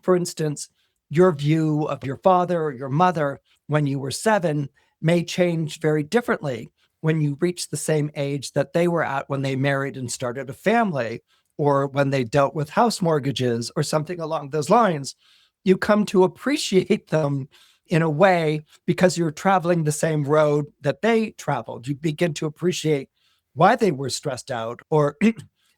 For instance, your view of your father or your mother when you were 7 may change very differently when you reach the same age that they were at when they married and started a family, or when they dealt with house mortgages or something along those lines. You come to appreciate them in a way because you're traveling the same road that they traveled. You begin to appreciate why they were stressed out, or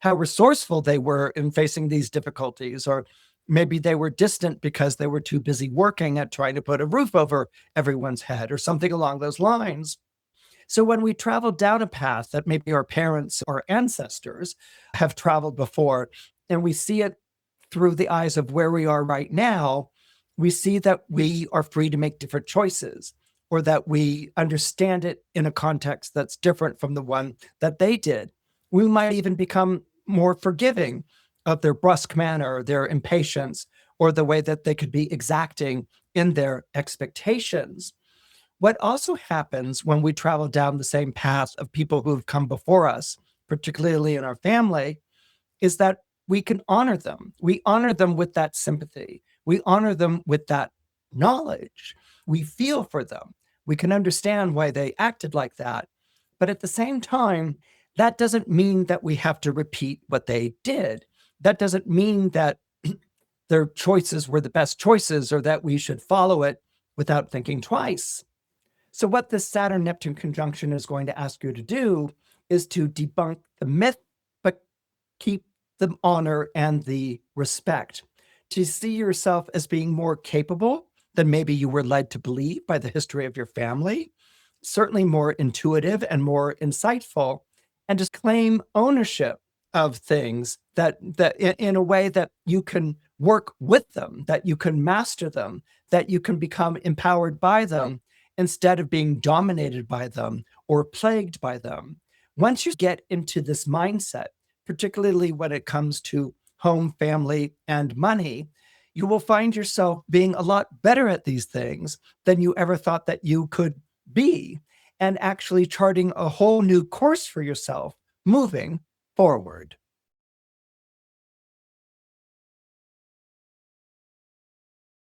how resourceful they were in facing these difficulties, or Maybe they were distant because they were too busy working at trying to put a roof over everyone's head or something along those lines. So when we travel down a path that maybe our parents or ancestors have traveled before, and we see it through the eyes of where we are right now, we see that we are free to make different choices, or that we understand it in a context that's different from the one that they did. We might even become more forgiving of their brusque manner, their impatience, or the way that they could be exacting in their expectations. What also happens when we travel down the same path of people who have come before us, particularly in our family, is that we can honor them. We honor them with that sympathy. We honor them with that knowledge. We feel for them. We can understand why they acted like that. But at the same time, that doesn't mean that we have to repeat what they did. That doesn't mean that their choices were the best choices or that we should follow it without thinking twice. So, what this Saturn Neptune conjunction is going to ask you to do is to debunk the myth, but keep the honor and the respect, to see yourself as being more capable than maybe you were led to believe by the history of your family, certainly more intuitive and more insightful, and just claim ownership of things that in a way that you can work with them, that you can master them, that you can become empowered by them instead of being dominated by them or plagued by them. Once you get into this mindset, particularly when it comes to home, family, and money, you will find yourself being a lot better at these things than you ever thought that you could be, and actually charting a whole new course for yourself moving forward.